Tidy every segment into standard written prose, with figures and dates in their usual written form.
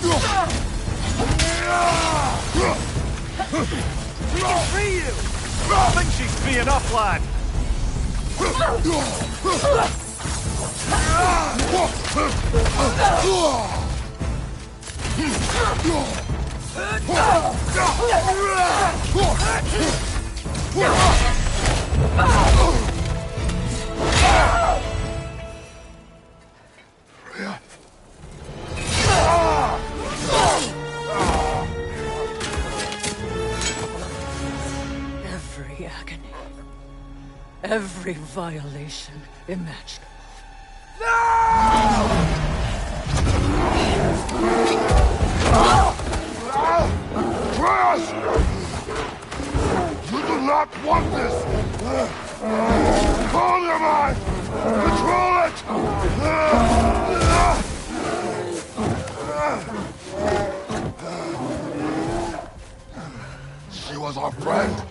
We can free you! I think she's freeing up, lad. Every agony. Every violation imaginable. Atreus! You do not want this! Hold your mind! Control it! She was our friend.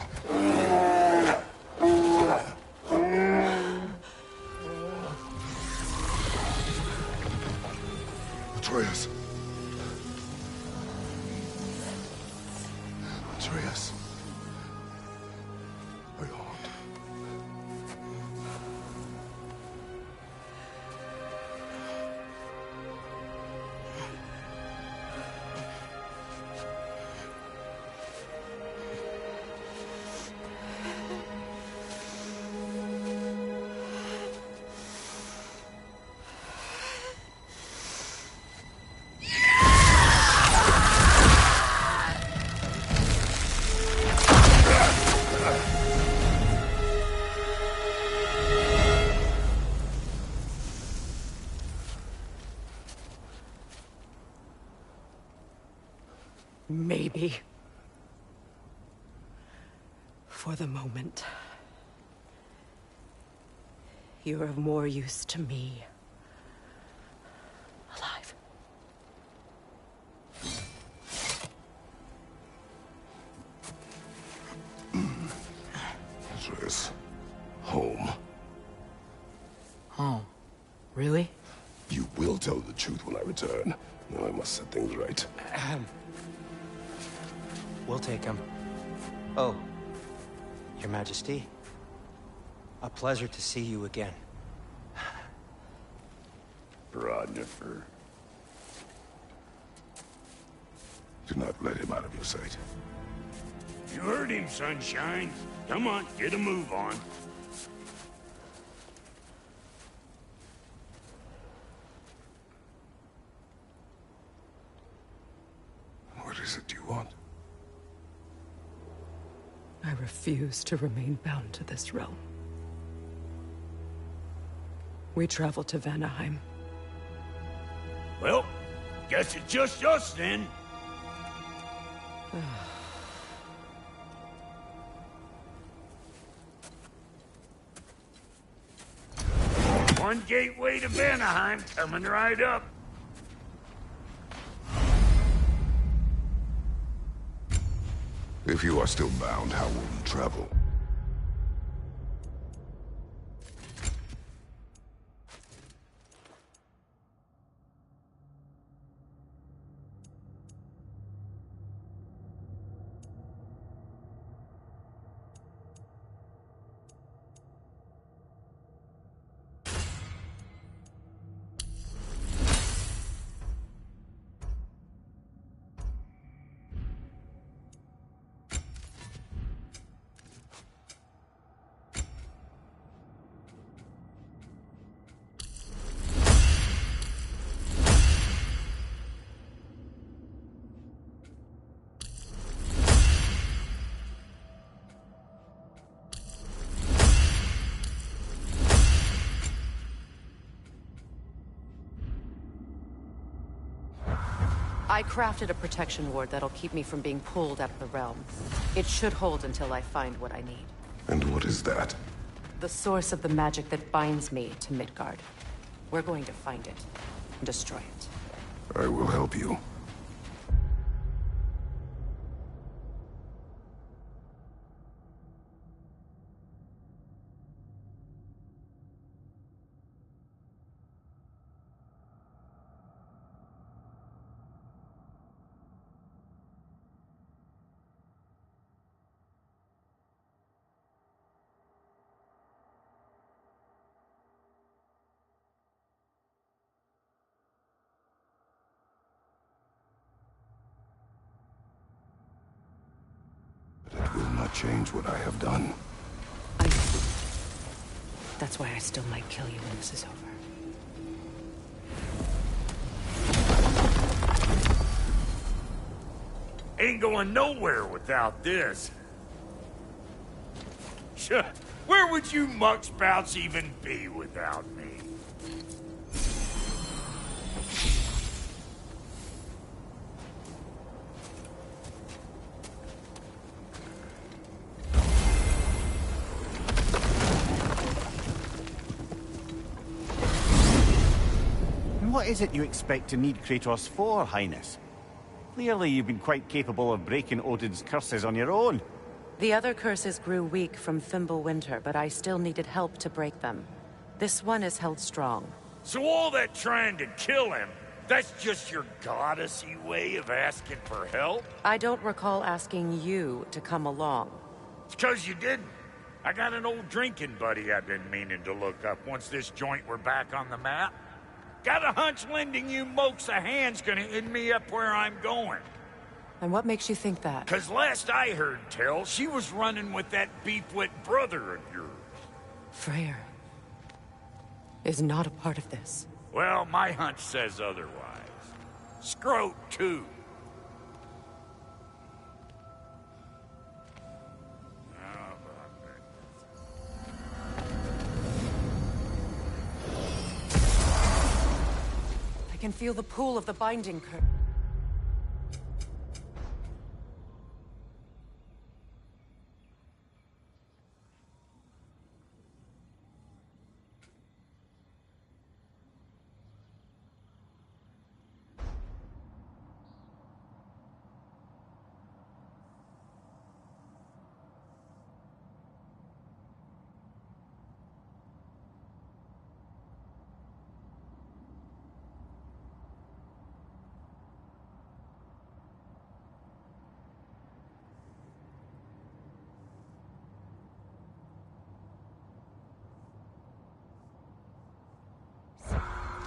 Atreus. Atreus. Are you harmed? Maybe. For the moment. You're of more use to me. Alive. Atreus. Home. Home? Really? You will tell the truth when I return. Now I must set things right. We'll take him. Oh, Your Majesty. A pleasure to see you again. Rodnifer. Do not let him out of your sight. You heard him, Sunshine. Come on, get a move on. What is it you want? I refuse to remain bound to this realm. We travel to Vanaheim. Well, guess it's just us then. One gateway to Vanaheim coming right up. If you are still bound, how will you travel? I crafted a protection ward that'll keep me from being pulled out of the realm. It should hold until I find what I need. And what is that? The source of the magic that binds me to Midgard. We're going to find it and destroy it. I will help you. change what I have done. I... That's why I still might kill you when this is over. Ain't going nowhere without this. Where would you muckspouts even be without me? And what is it you expect to need Kratos for, Highness? Clearly you've been quite capable of breaking Odin's curses on your own. The other curses grew weak from Fimbulwinter, but I still needed help to break them. This one is held strong. So all that trying to kill him, that's just your goddessy way of asking for help? I don't recall asking you to come along. It's 'cause you didn't. I got an old drinking buddy I've been meaning to look up once this joint were back on the map. Got a hunch lending you mokes a hand's gonna end me up where I'm going. And what makes you think that? 'Cause last I heard tell, she was running with that beefwit brother of yours. Freyr is not a part of this. Well, my hunch says otherwise. Scroat, too. I can feel the pull of the binding curve.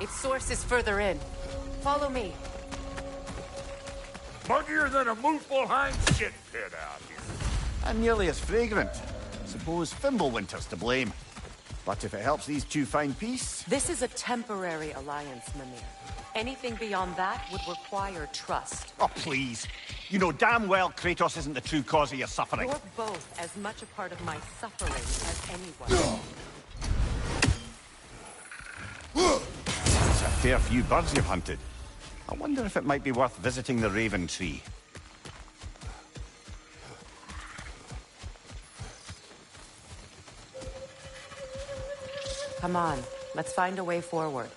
Its source is further in. Follow me. Muggier than a Muspelheim shit pit out here. And nearly as fragrant. Suppose Fimbulwinter's to blame. But if it helps these two find peace... This is a temporary alliance, Mimir. Anything beyond that would require trust. Oh, please. You know damn well Kratos isn't the true cause of your suffering. You're both as much a part of my suffering as anyone. It's a fair few birds you've hunted. I wonder if it might be worth visiting the Raven Tree. Come on, let's find a way forward.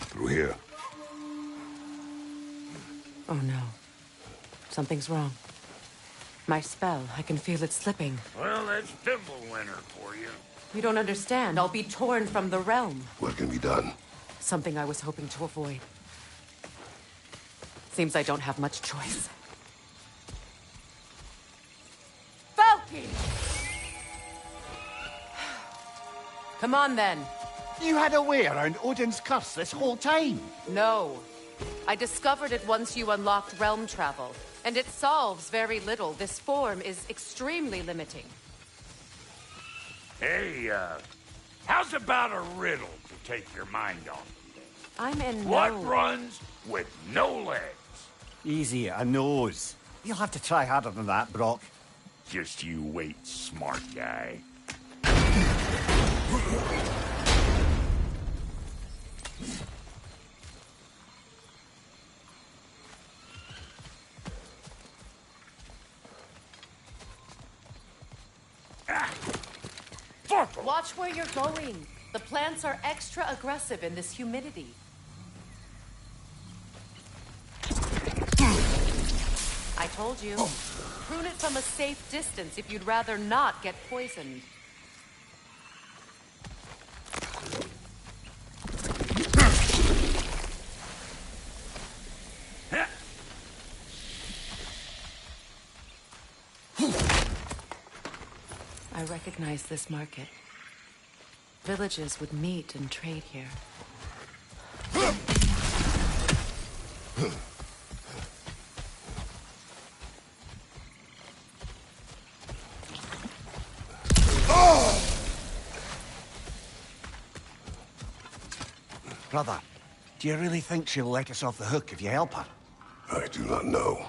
Through here. Oh no. Something's wrong. My spell, I can feel it slipping. Well, that's Fimbulwinter for you. You don't understand. I'll be torn from the realm. What can be done? Something I was hoping to avoid. Seems I don't have much choice. Falky! Come on then. You had a way around Odin's curse this whole time? No. I discovered it once you unlocked realm travel, and it solves very little. This form is extremely limiting. Hey, how's about a riddle to take your mind off? I'm in What no... runs with no legs? Easy, a nose. You'll have to try harder than that, Brock. Just you wait, smart guy. Watch where you're going. The plants are extra aggressive in this humidity. I told you. Prune it from a safe distance if you'd rather not get poisoned. I recognize this market. Villages would meet and trade here. Brother, do you really think she'll let us off the hook if you help her? I do not know.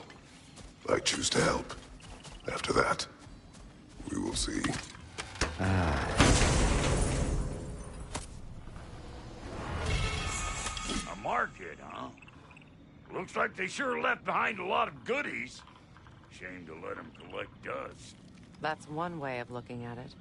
I choose to help. After that, we will see. A market, huh? Looks like they sure left behind a lot of goodies. Shame to let them collect dust. That's one way of looking at it.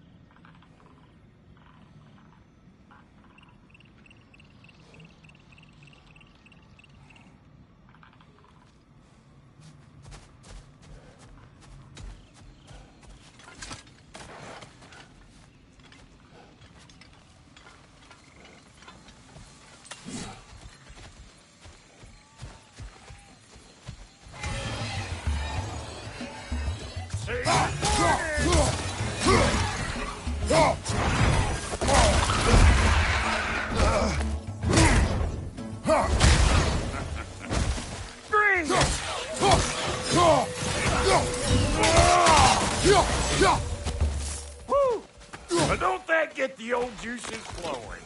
But don't that get the old juices flowing?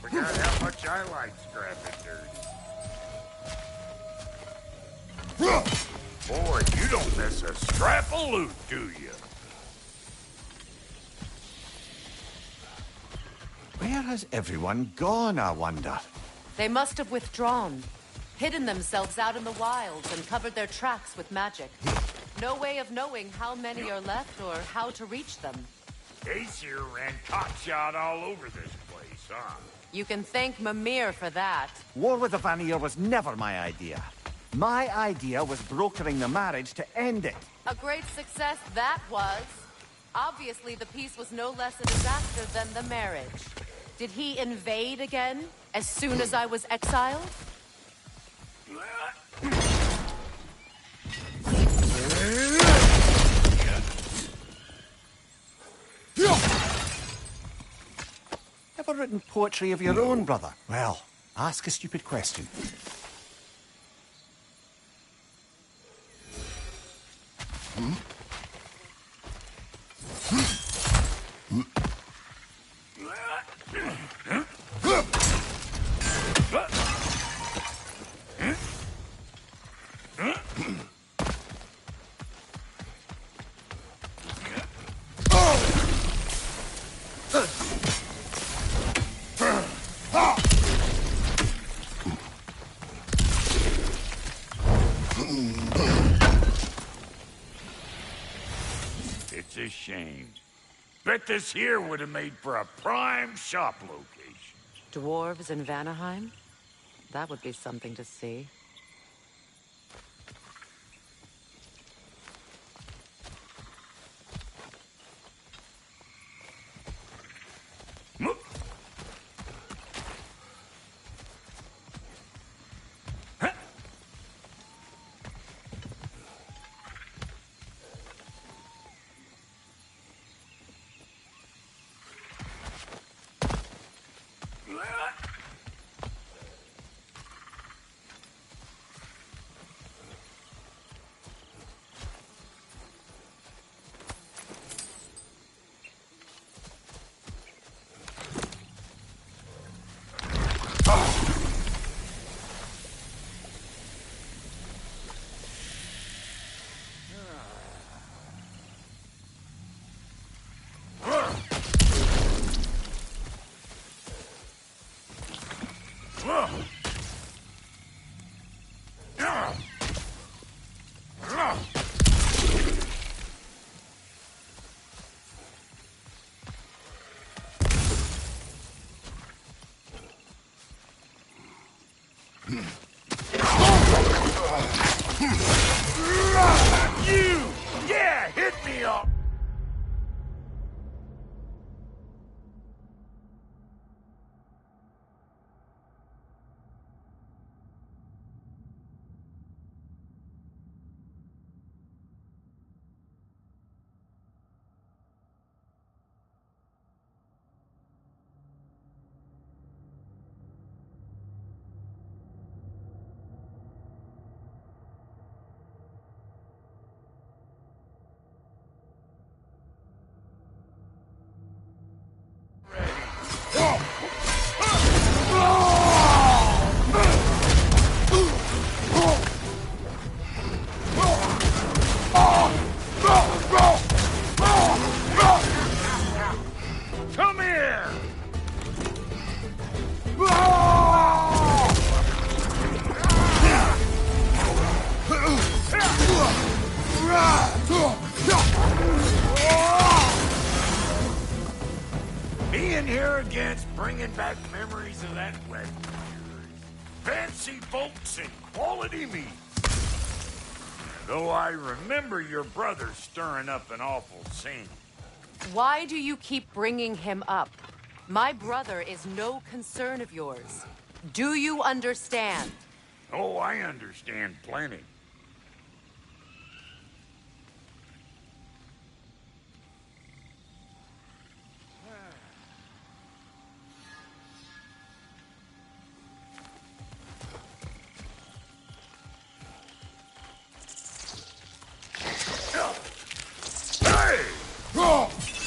Forgot how much I like scrapping dirt. Boy, you don't miss a scrap of loot, do you? Where has everyone gone, I wonder? They must have withdrawn, hidden themselves out in the wilds, and covered their tracks with magic. No way of knowing how many are left or how to reach them. Aesir ran cockshot all over this place, huh? You can thank Mimir for that. War with the Vanir was never my idea. My idea was brokering the marriage to end it. A great success that was. Obviously, the peace was no less a disaster than the marriage. Did he invade again, as soon as I was exiled? Ever written poetry of your own, brother? Well, ask a stupid question. It's a shame. Bet this here would have made for a prime shop location. Dwarves in Vanaheim? That would be something to see. against bringing back memories of that wedding of yours. Fancy folks and quality meat. Though I remember your brother stirring up an awful scene. Why do you keep bringing him up? My brother is no concern of yours. Do you understand? Oh, I understand plenty.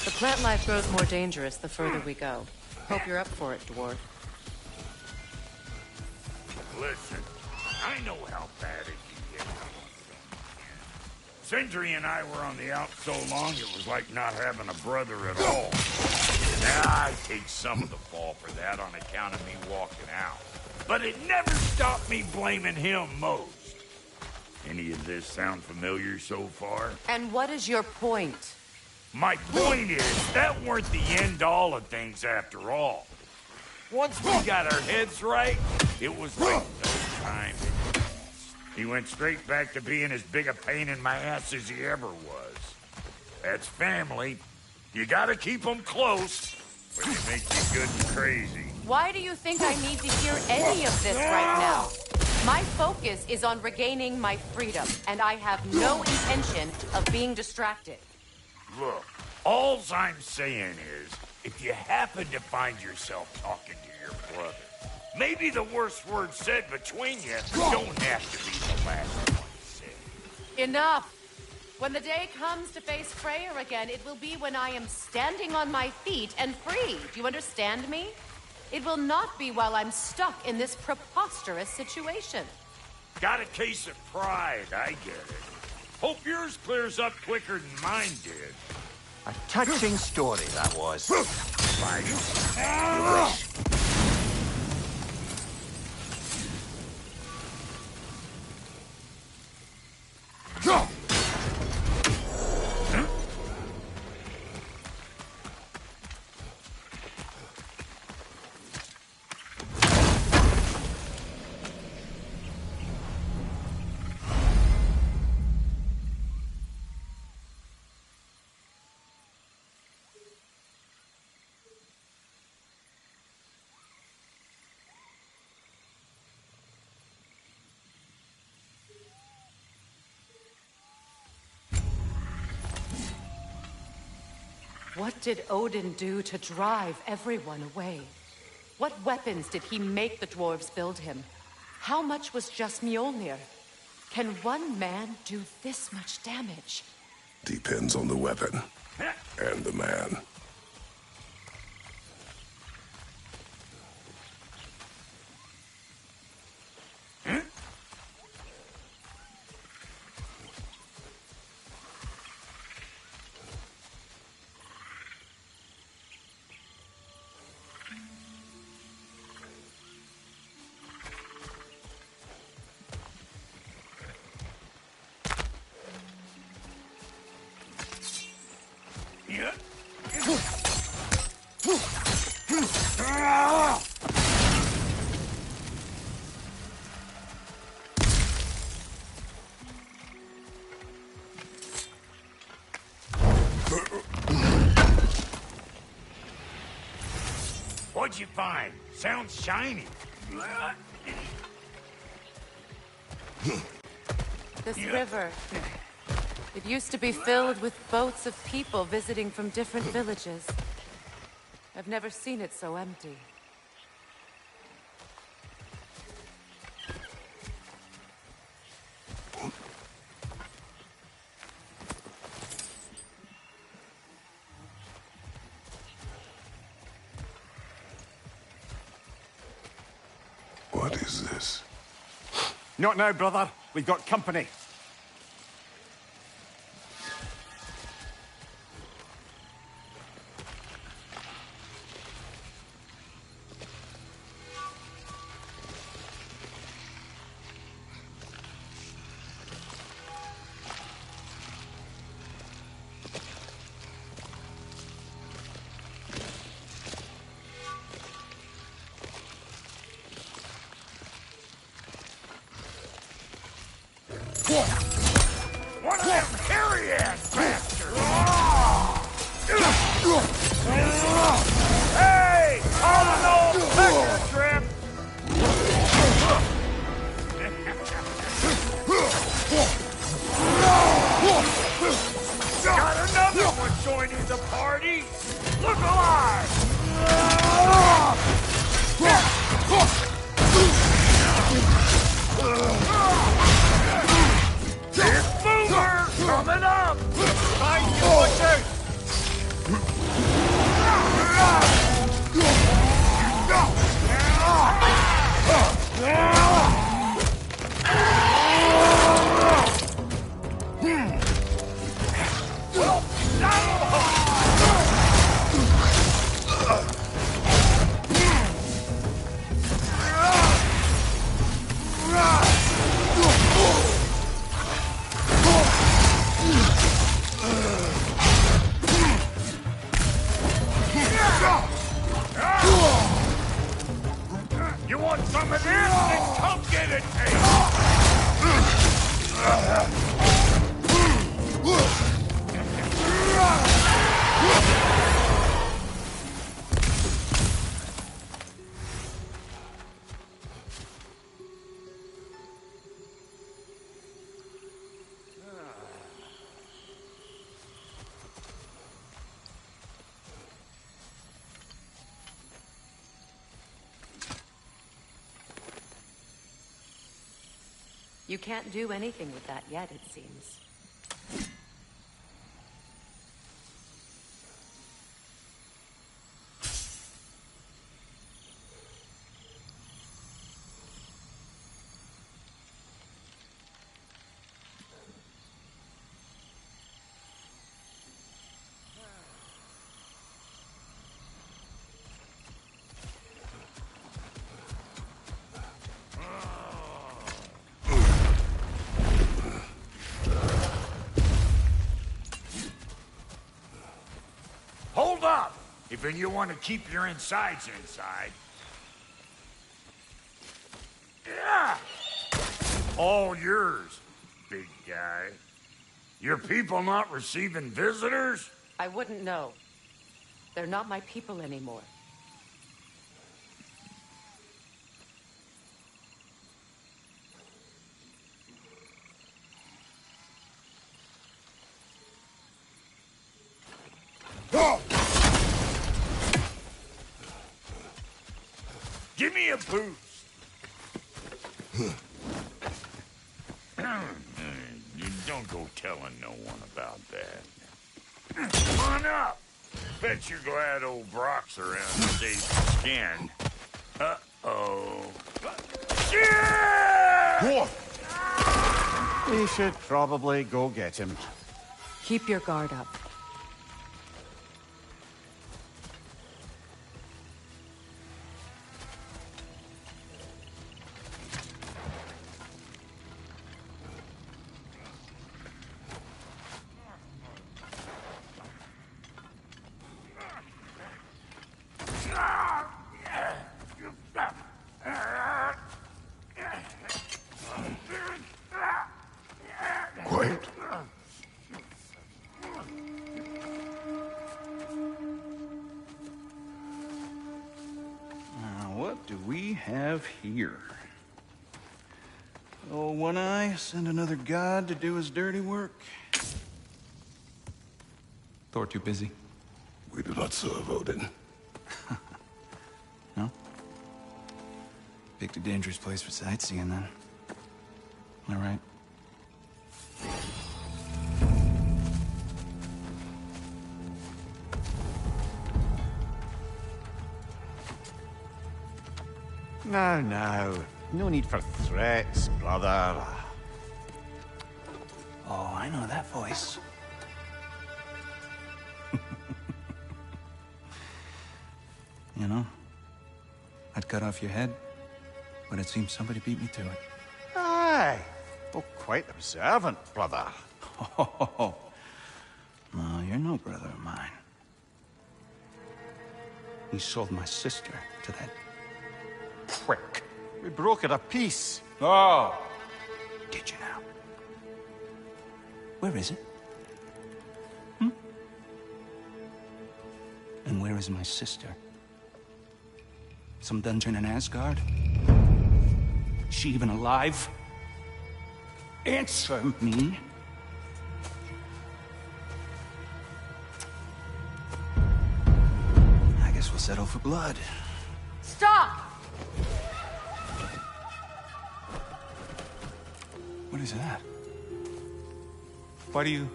The plant life grows more dangerous the further we go. Hope you're up for it, dwarf. Listen, I know how bad it can get. Sindri and I were on the out so long, it was like not having a brother at all. Now, I take some of the fall for that on account of me walking out. But it never stopped me blaming him most. Any of this sound familiar so far? And what is your point? My point is, that weren't the end-all of things after all. Once we got our heads right, it was like no time had passed. He went straight back to being as big a pain in my ass as he ever was. That's family. You gotta keep them close, but they make you good and crazy. Why do you think I need to hear any of this right now? My focus is on regaining my freedom, and I have no intention of being distracted. Look, alls I'm saying is, if you happen to find yourself talking to your brother, maybe the worst word said between you don't have to be the last one said. Enough! When the day comes to face Freyr again, it will be when I am standing on my feet and free. Do you understand me? It will not be while I'm stuck in this preposterous situation. Got a case of pride, I get it. Hope yours clears up quicker than mine did. A touching story, that was. Right? What did Odin do to drive everyone away? What weapons did he make the dwarves build him? How much was just Mjolnir? Can one man do this much damage? Depends on the weapon. And the man. What'd you find? Sounds shiny. This river. It used to be filled with boats of people visiting from different villages. I've never seen it so empty. What is this? Not now, brother. We've got company. One of them hairy-ass bastards! Hey! On an old pecker trip! Got another one joining the party! Look alive! Big boomer coming up! Behind you, watch out! You want some of this? Then come get it, Tate! You can't do anything with that yet, it seems. Hold up! If you want to keep your insides inside. Yeah! All yours, big guy. Your people not receiving visitors? I wouldn't know. They're not my people anymore. Give me a boost. You don't go telling no one about that. Come on up. Bet you're glad old Brock's around to save your skin. Uh-oh. Yeah! We should probably go get him. Keep your guard up. Quiet. What do we have here? Oh, One Eye, send another god to do his dirty work. Thor too busy? We do not serve Odin. No? Picked a dangerous place for sightseeing, then. All right. Now. No need for threats, brother. Oh, I know that voice. You know, I'd cut off your head, but it seems somebody beat me to it. Aye. Oh, quite observant, brother. Oh, no, you're no brother of mine. You sold my sister to that prick. We brokered a peace. Oh! Did you now? Where is it? Hmm? And where is my sister? Some dungeon in Asgard? Is she even alive? Answer me. I guess we'll settle for blood. Stop! What is that? Why do you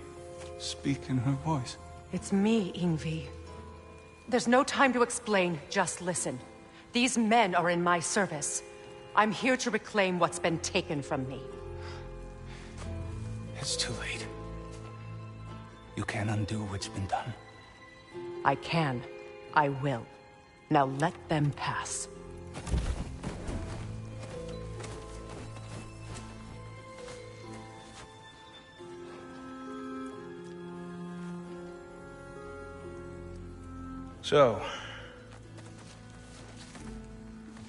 speak in her voice? It's me, Ingvi. There's no time to explain, just listen. These men are in my service. I'm here to reclaim what's been taken from me. It's too late. You can't undo what's been done. I can. I will. Now let them pass. So,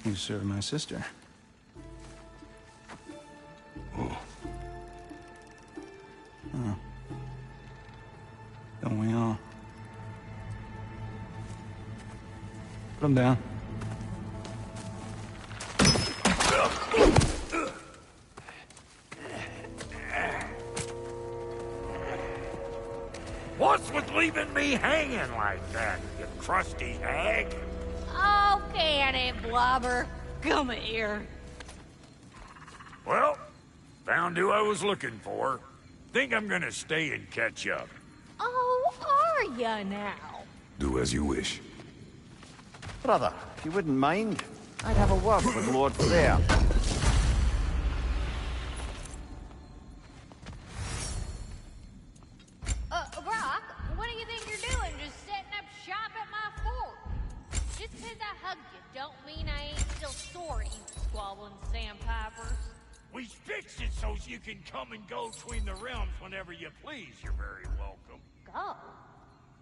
you serve my sister. Oh. Don't we all? Put him down. What's with leaving me hanging like that, you crusty hag? Oh, can it, Blobber? Come here. Well, found who I was looking for. Think I'm gonna stay and catch up. Oh, are ya now? Do as you wish. Brother, if you wouldn't mind, I'd have a word with Lord Freyr. Brock, what do you think you're doing? Just setting up shop at my fort? Just 'cause I hugged you don't mean I ain't still sore, you squabbling sandpipers. We fixed it so you can come and go between the realms whenever you please. You're very welcome. Go.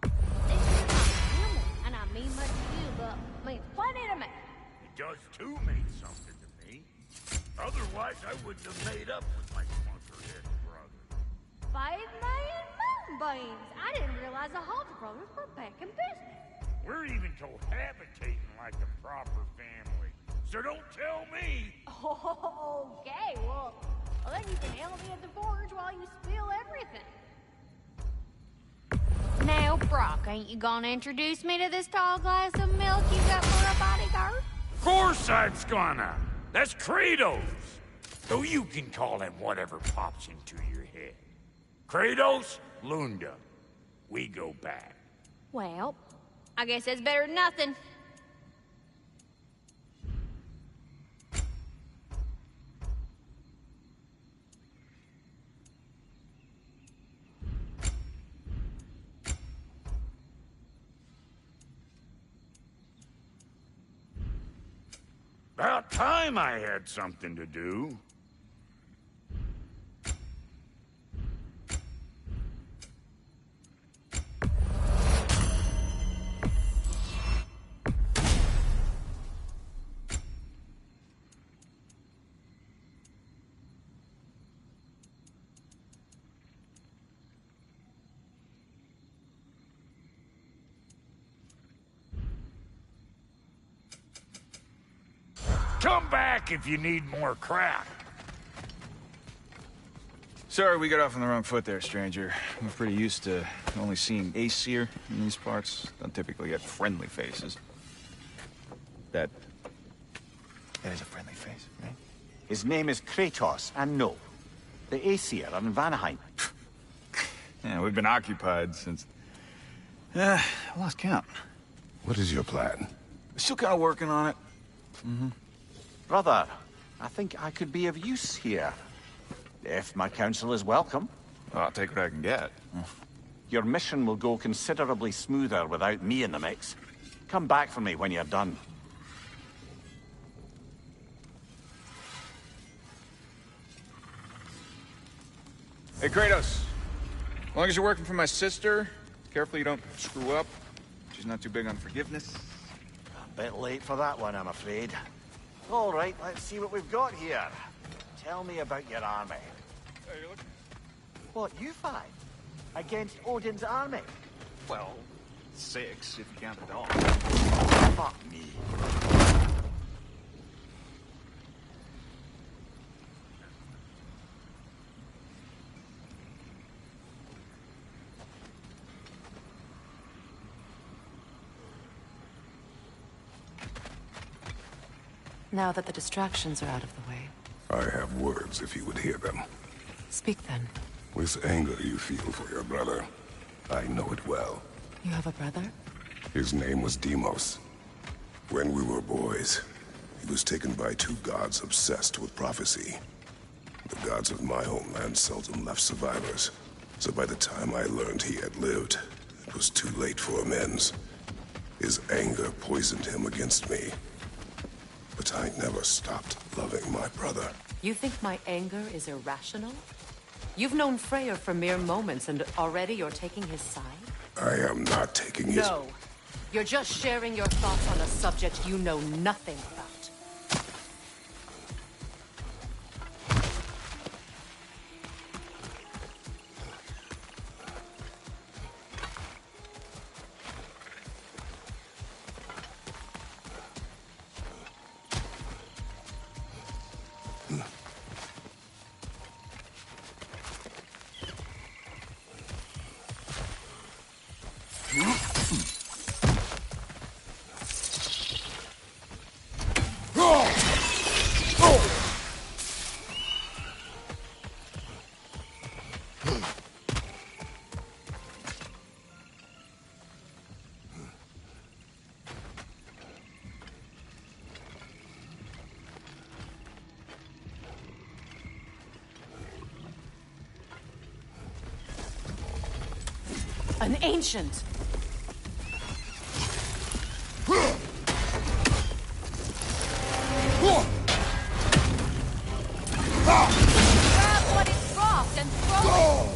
This is my family, and I mean much to you, but means plenty to me. It does too mean something to me. Otherwise, I wouldn't have made up with my clunkerhead brother. 5 million moonbeams! I didn't realize the Halter brothers were back in business. We're even cohabitating like a proper family. So don't tell me. Okay, well, then you can help me at the forge while you spill everything. Now, Brock, ain't you gonna introduce me to this tall glass of milk you got for a bodyguard? Of course I'm gonna. That's Kratos. Though you can call him whatever pops into your head. Kratos, Lunda. We go back. Well, I guess that's better than nothing. About time I had something to do. Come back if you need more crap. Sorry we got off on the wrong foot there, stranger. We're pretty used to only seeing Aesir in these parts. Don't typically get friendly faces. That is a friendly face, right? His name is Kratos, and no, the Aesir are in Vanaheim. Yeah, we've been occupied since... I lost count. What is your plan? Still kind of working on it. Brother, I think I could be of use here. If my counsel is welcome. Well, I'll take what I can get. Your mission will go considerably smoother without me in the mix. Come back for me when you're done. Hey, Kratos. As long as you're working for my sister, careful you don't screw up. She's not too big on forgiveness. A bit late for that one, I'm afraid. All right, let's see what we've got here. Tell me about your army. Hey, you're looking... What, you five? Against Odin's army? Well, 6 if you count the dog. Fuck me. Now that the distractions are out of the way. I have words if you would hear them. Speak then. This anger you feel for your brother, I know it well. You have a brother? His name was Deimos. When we were boys, he was taken by 2 gods obsessed with prophecy. The gods of my homeland seldom left survivors, so by the time I learned he had lived, it was too late for amends. His anger poisoned him against me. But I never stopped loving my brother. You think my anger is irrational? You've known Freyr for mere moments, and already you're taking his side? I am not taking his... No. You're just sharing your thoughts on a subject you know nothing about. An ancient! Grab what it dropped and throw it!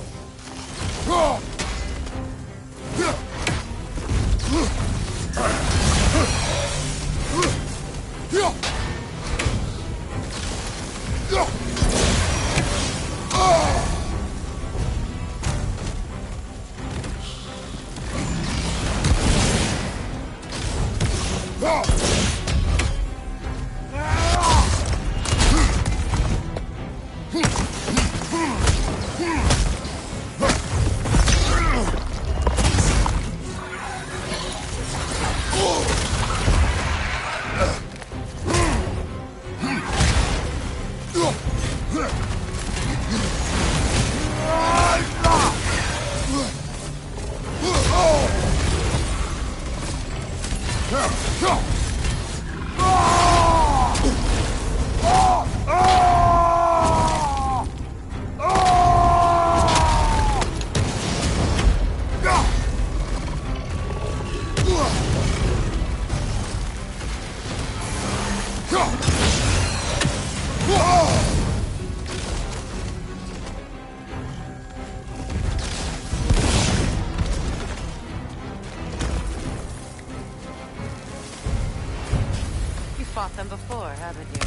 Fought them before, haven't you?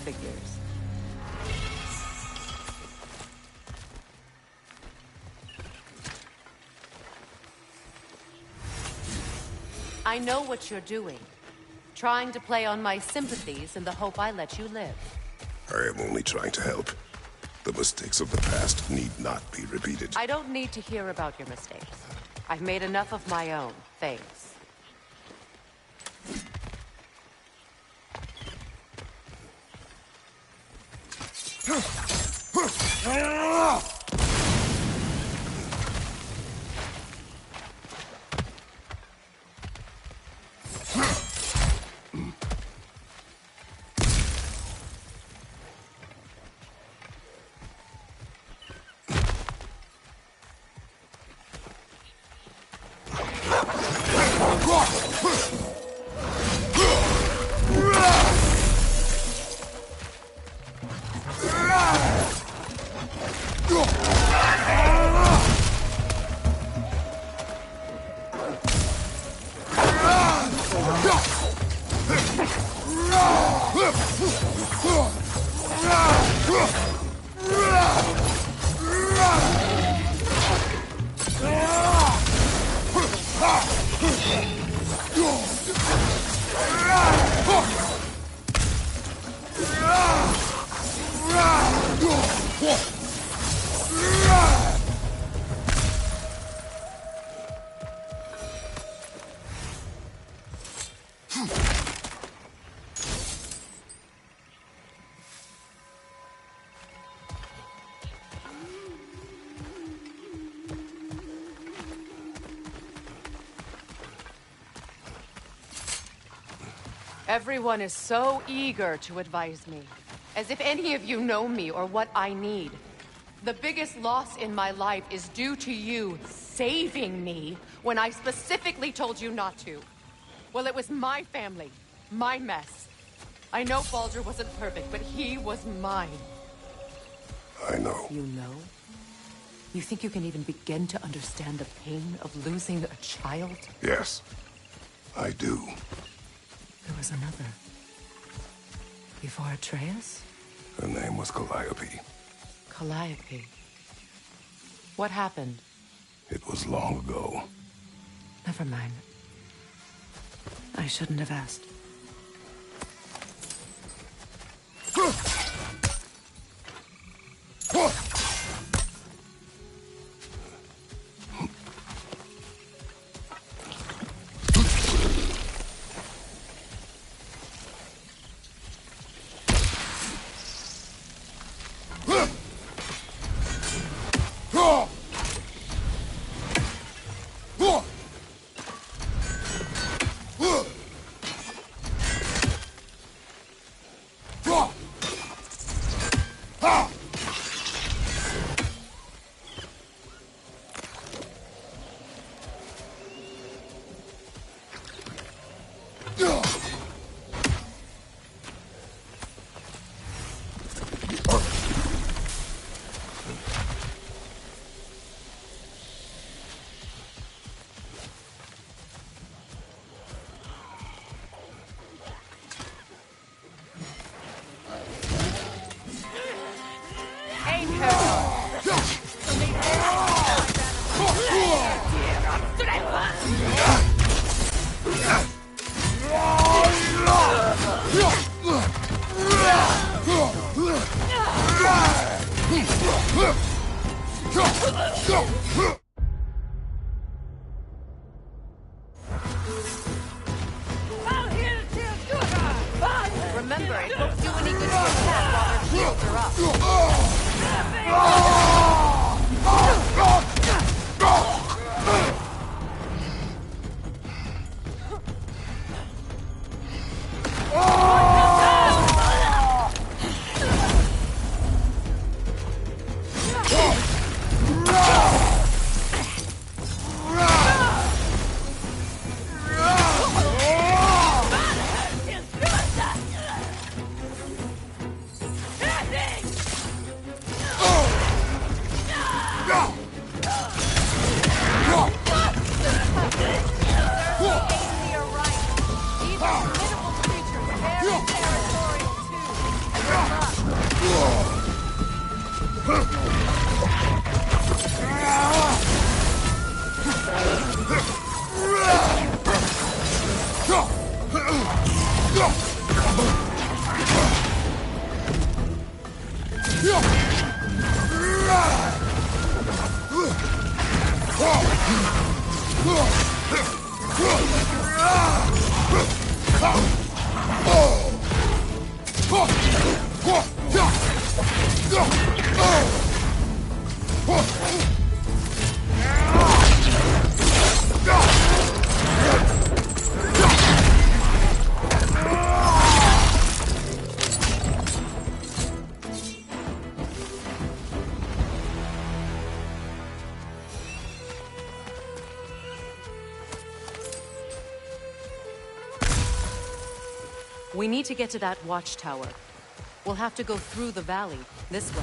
Figures. I know what you're doing. Trying to play on my sympathies in the hope I let you live. I am only trying to help. The mistakes of the past need not be repeated. I don't need to hear about your mistakes. I've made enough of my own, thanks. Everyone is so eager to advise me, as if any of you know me or what I need. The biggest loss in my life is due to you saving me when I specifically told you not to. Well, it was my family, my mess. I know Baldur wasn't perfect, but he was mine. I know. You know? You think you can even begin to understand the pain of losing a child? Yes, I do. There was another. Before Atreus? Her name was Calliope. Calliope. What happened? It was long ago. Never mind. I shouldn't have asked. Remember, it won't do any good to attack while their shields are We need to get to that watchtower. We'll have to go through the valley, this way.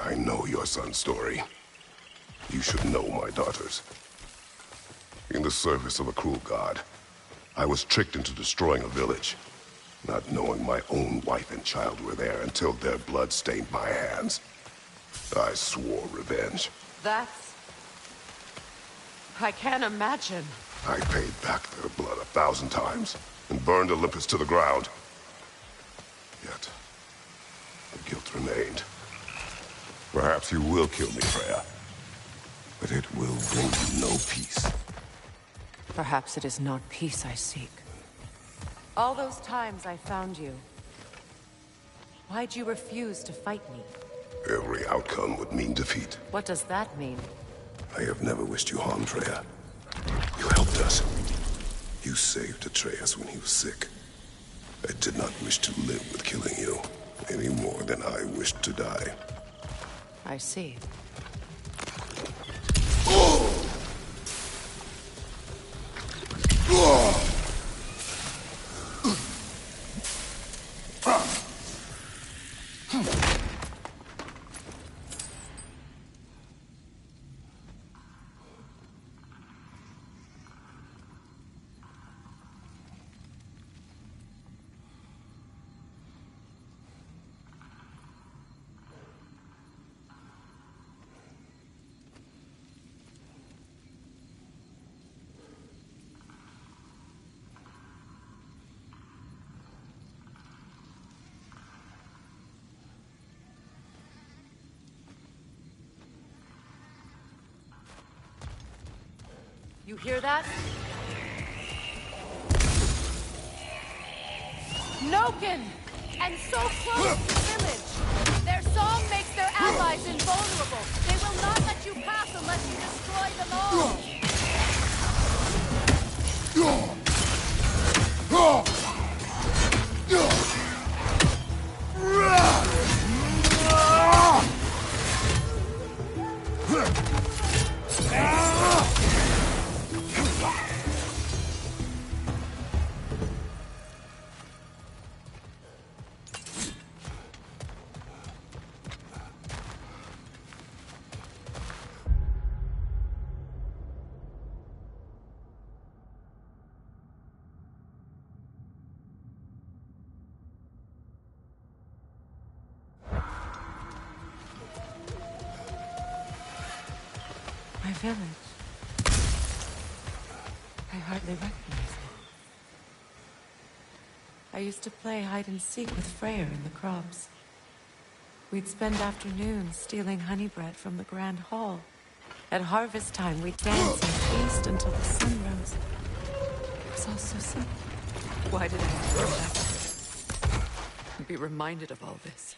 I know your son's story. You should know my daughter's. In the service of a cruel god, I was tricked into destroying a village, not knowing my own wife and child were there until their blood stained my hands. I swore revenge. That's... I can't imagine. I paid back their blood 1,000 times and burned Olympus to the ground. Yet, the guilt remained. Perhaps you will kill me, Freya, but it will bring you no peace. Perhaps it is not peace I seek, All those times I found you, why'd you refuse to fight me? Every outcome would mean defeat. What does that mean? I have never wished you harm, Freya. You helped us. You saved Atreus when he was sick. I did not wish to live with killing you, any more than I wished to die. I see. You hear that? Noken! And so close to the village! Their song makes their allies invulnerable! They will not let you pass unless you destroy them all! My village. I hardly recognize it. I used to play hide and seek with Freyr in the crops. We'd spend afternoons stealing honey bread from the Grand Hall. At harvest time, we'd dance and feast until the sun rose. It was all so simple. Why did I have to go back and be reminded of all this?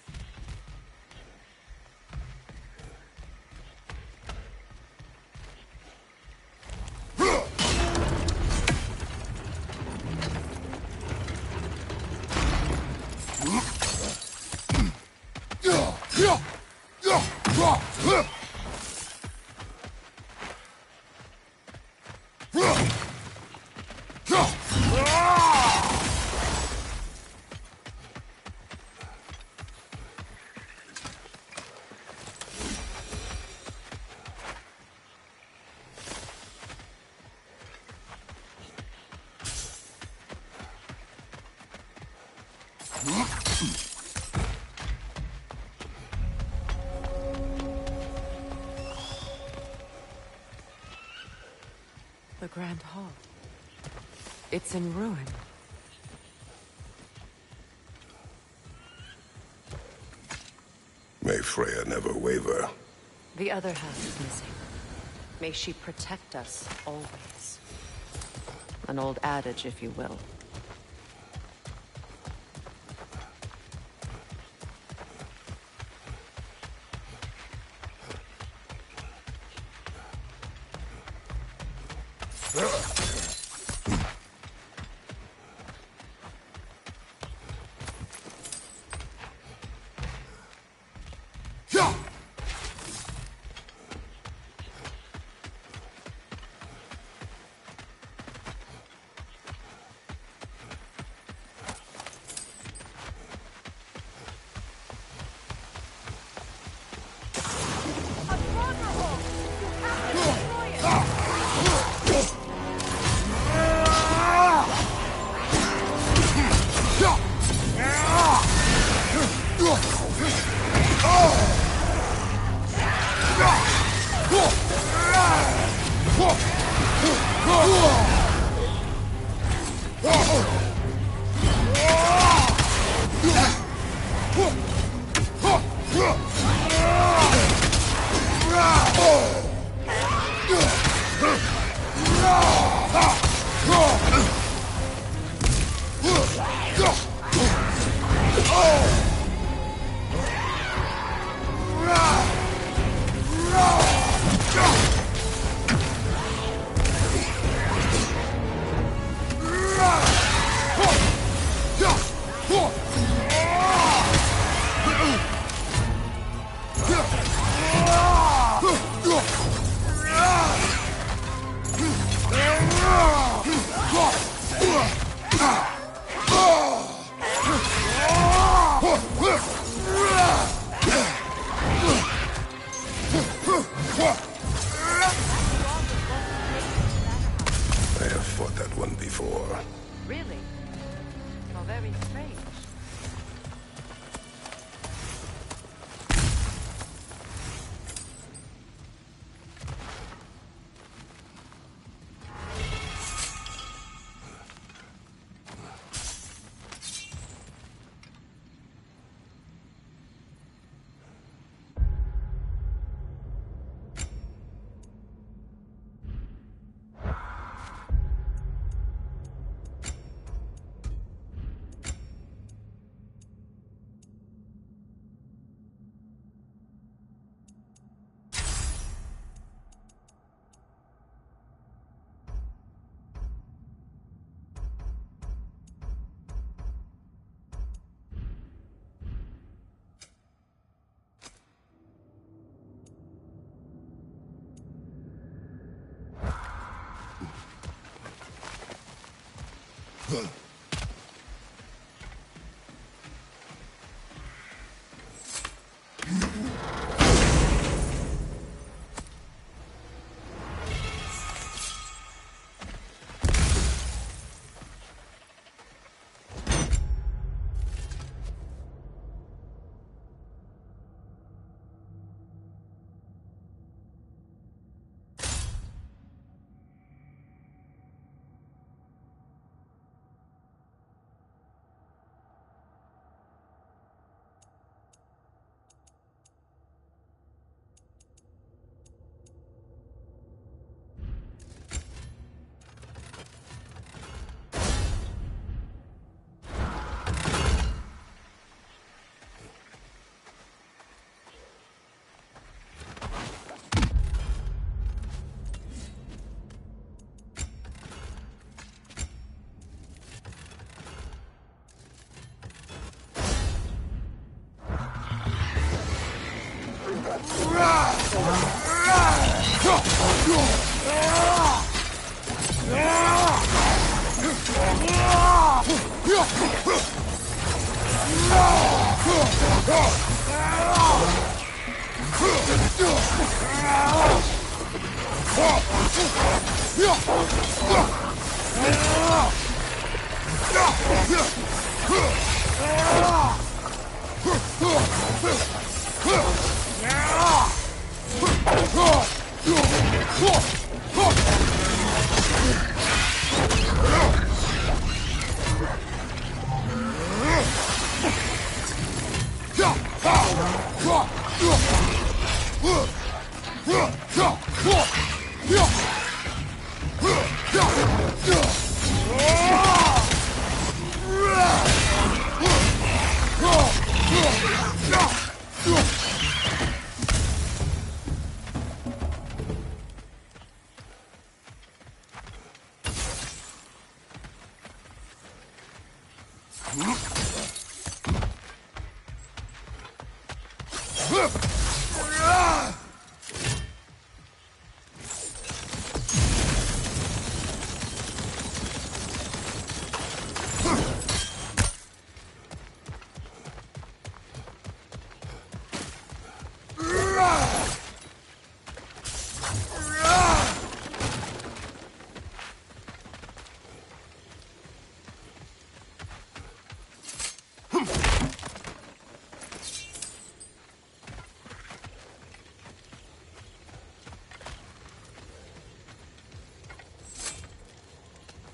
The Grand Hall. It's in ruin. May Freya never waver. The other half is missing. May she protect us always. An old adage, if you will.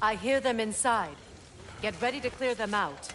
I hear them inside. Get ready to clear them out.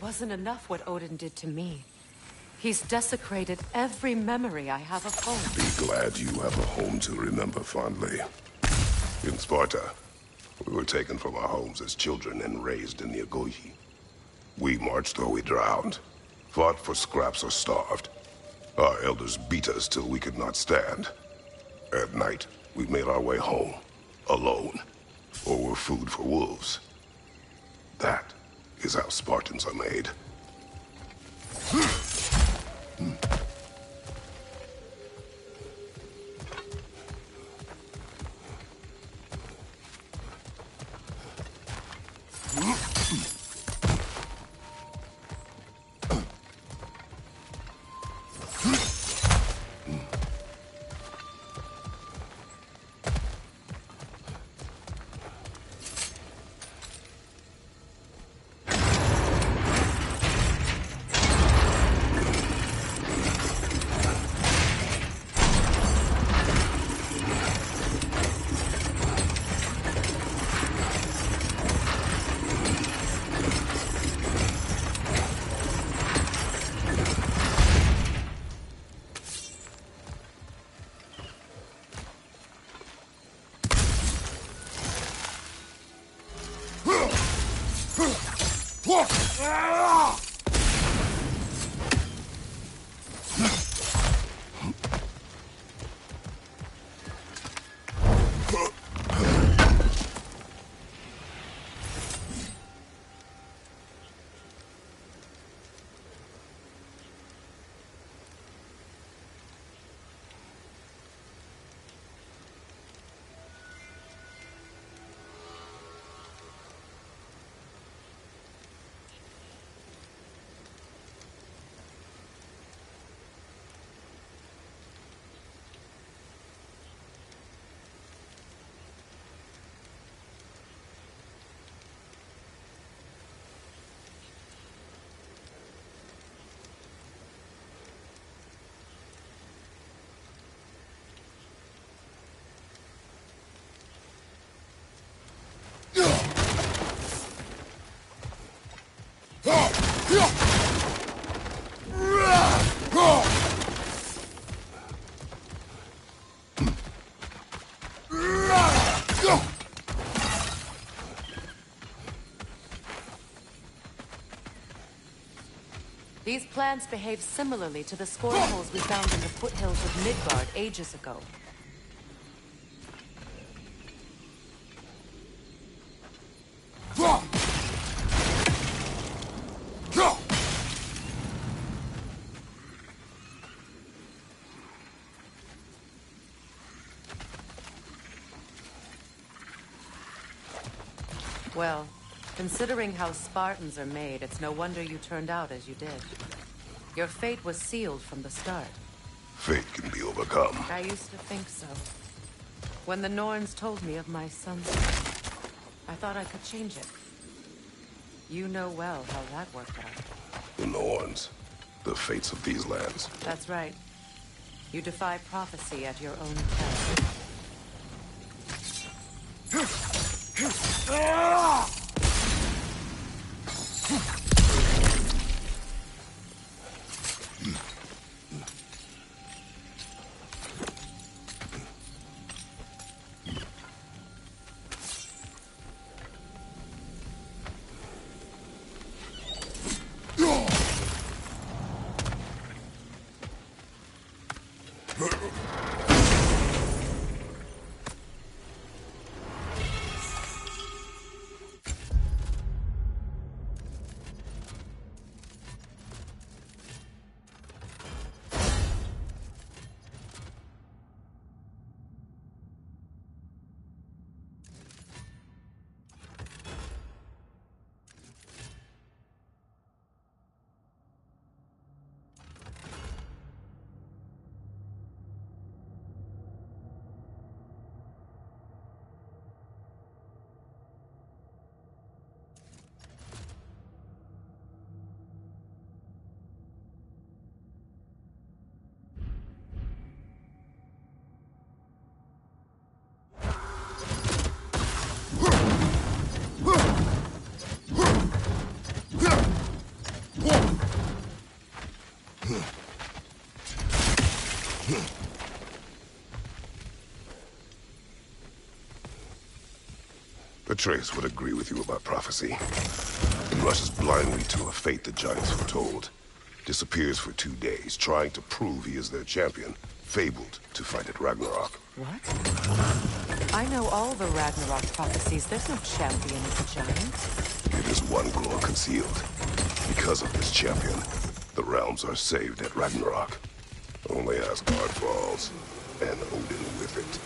wasn't enough what Odin did to me. He's desecrated every memory I have of home. Be glad you have a home to remember fondly. In Sparta, we were taken from our homes as children and raised in the Agogi. We marched or we drowned, fought for scraps or starved. Our elders beat us till we could not stand. At night, we made our way home, alone, or were food for wolves. That is how Spartans are made. These plants behave similarly to the scorn holes we found in the foothills of Midgard ages ago. Well, considering how Spartans are made, it's no wonder you turned out as you did. Your fate was sealed from the start. Fate can be overcome. I used to think so. When the Norns told me of my son's, I thought I could change it. You know well how that worked out. The Norns. The fates of these lands. That's right. You defy prophecy at your own peril. Atreus would agree with you about prophecy. He rushes blindly to a fate the giants foretold. Disappears for 2 days, trying to prove he is their champion. Fabled to fight at Ragnarok. What? I know all the Ragnarok prophecies. There's no champion of the giants. It is one glow concealed. Because of this champion, the realms are saved at Ragnarok. Only Asgard falls, and Odin with it.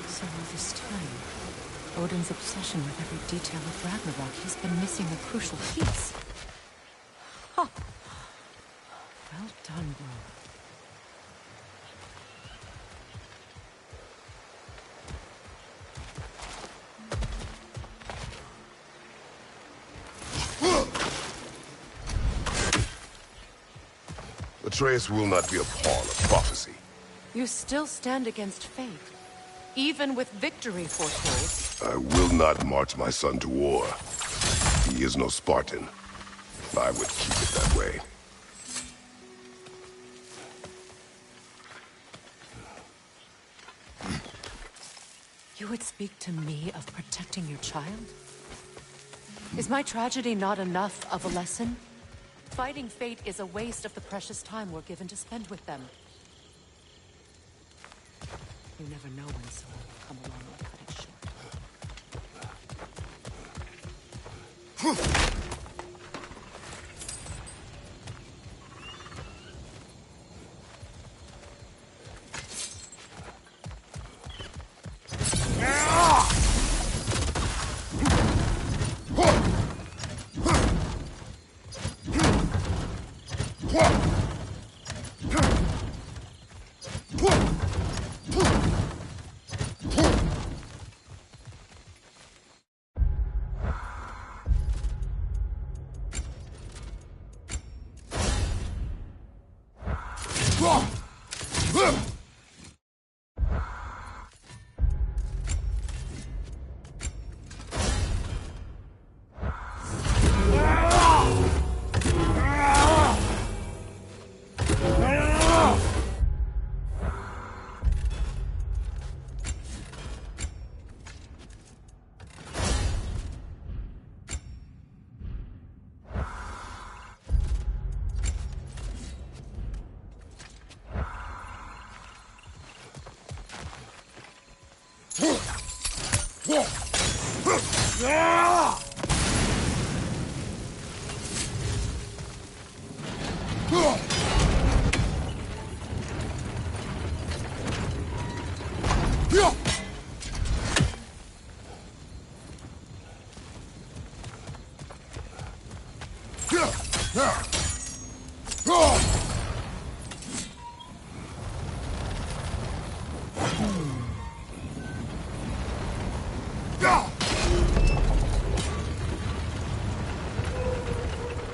So all this time, Odin's obsession with every detail of Ragnarok, he's been missing a crucial piece. Huh. Well done, bro. Atreus will not be a pawn of prophecy. You still stand against fate, even with victory foretold. I will not march my son to war. He is no Spartan. I would keep it that way. You would speak to me of protecting your child? Is my tragedy not enough of a lesson? Fighting fate is a waste of the precious time we're given to spend with them. You never know when someone will come along and cut it short.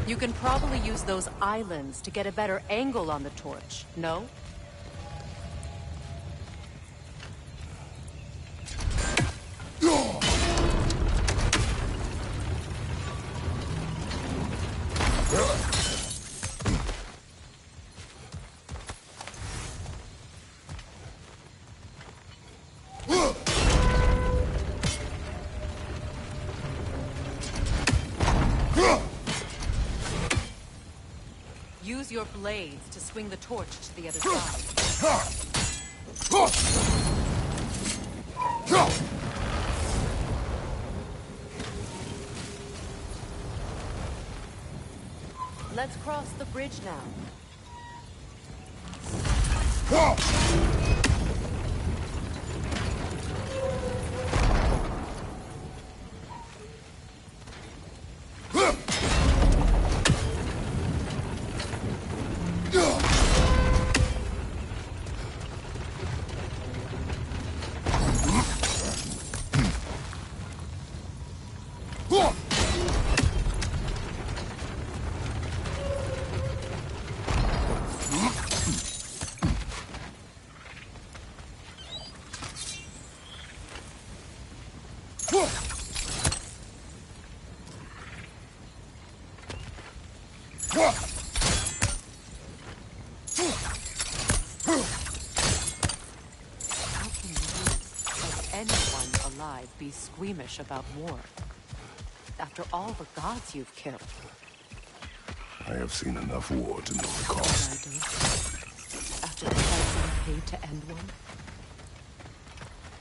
You can probably use those islands to get a better angle on the torch, no? Use your blades to swing the torch to the other side. Let's cross the bridge now. Anyone alive be squeamish about war? after all the gods you've killed. I have seen enough war to know the cost. I do. After the price you paid to end one.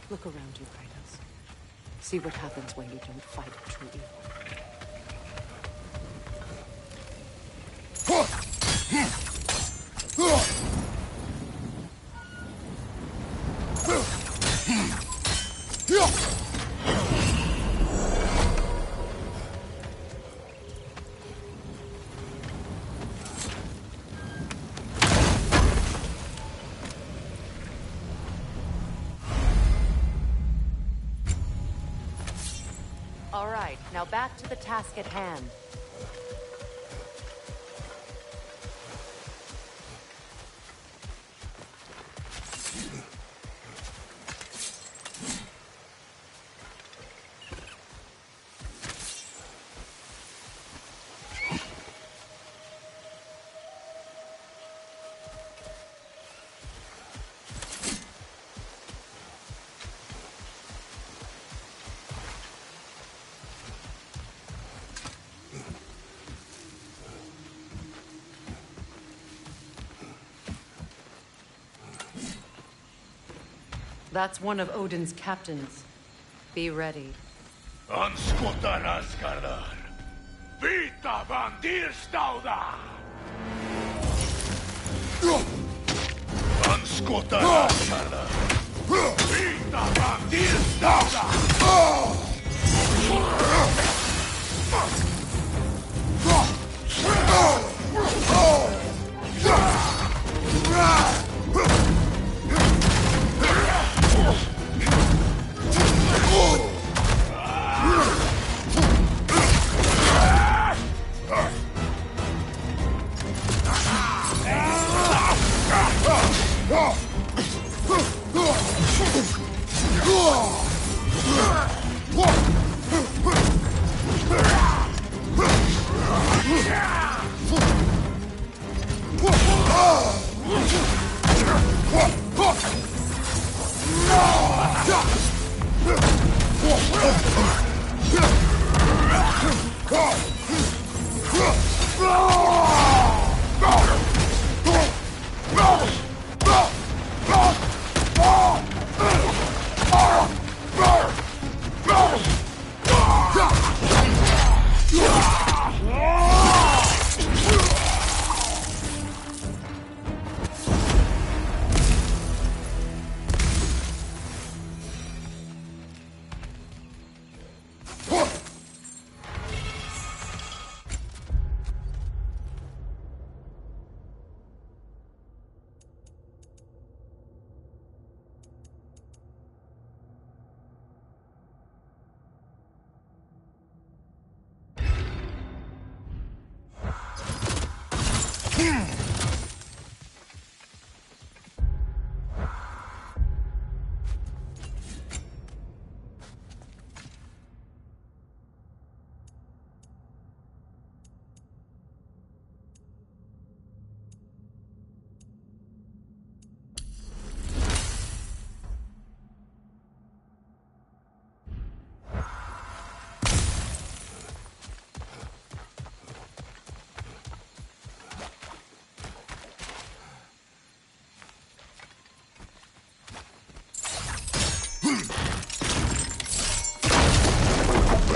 Look around you, Kratos. See what happens when you don't fight true evil. All right, now back to the task at hand. That's one of Odin's captains. Be ready. Anskuta Raskardar. Vita Vandir Stauda. Anskuta Raskardar. Vita Vandir Stauda.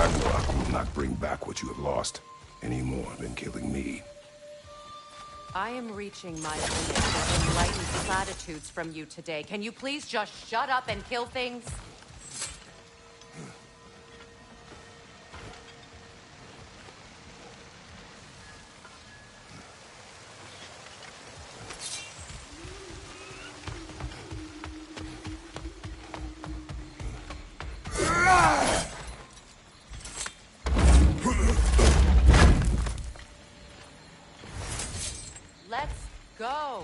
Ragnarök will not bring back what you have lost, any more than killing me. I am reaching my limit of enlightened platitudes from you today. Can you please just shut up and kill things? Let's go.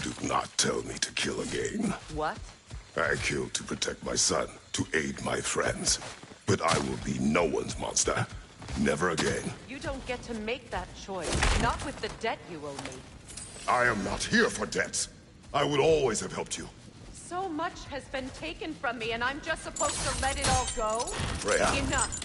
Do not tell me to kill again. What? I killed to protect my son, to aid my friends. But I will be no one's monster. Never again. You don't get to make that choice. Not with the debt you owe me. I am not here for debts. I would always have helped you. So much has been taken from me, and I'm just supposed to let it all go? Freya. Enough.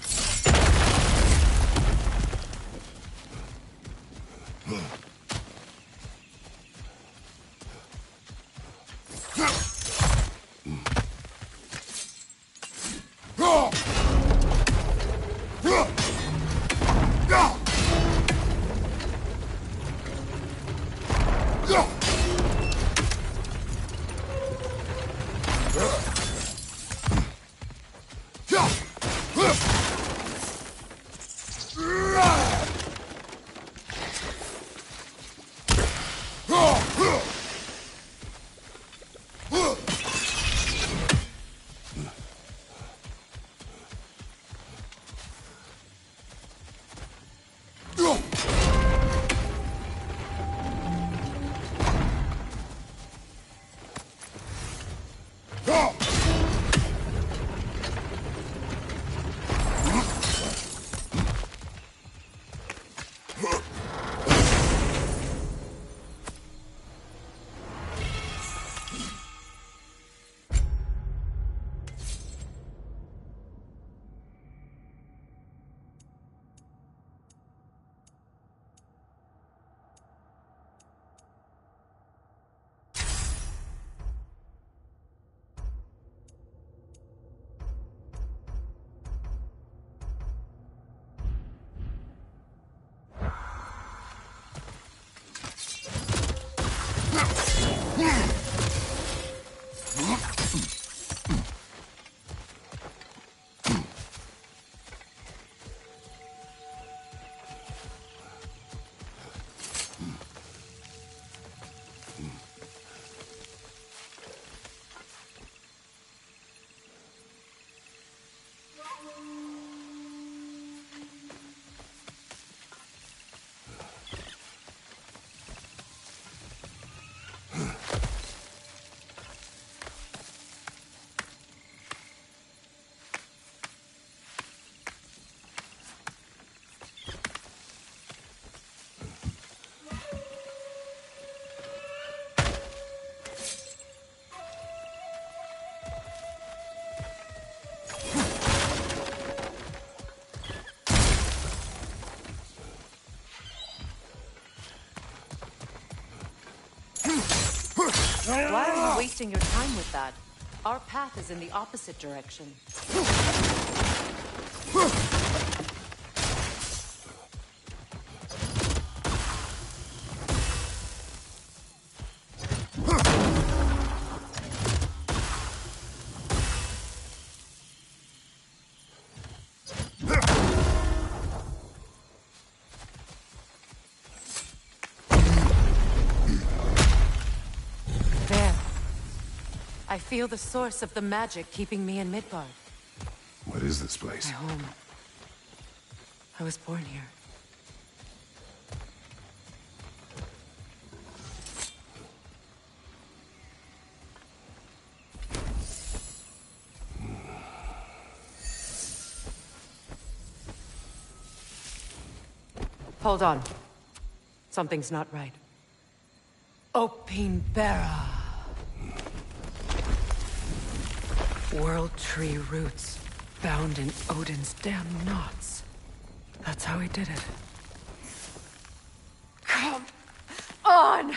Why are you wasting your time with that? Our path is in the opposite direction. I feel the source of the magic keeping me in Midgard. What is this place? My home. I was born here. Hold on. Something's not right. Opinbera. World Tree roots, bound in Odin's damn knots. That's how he did it. Come on!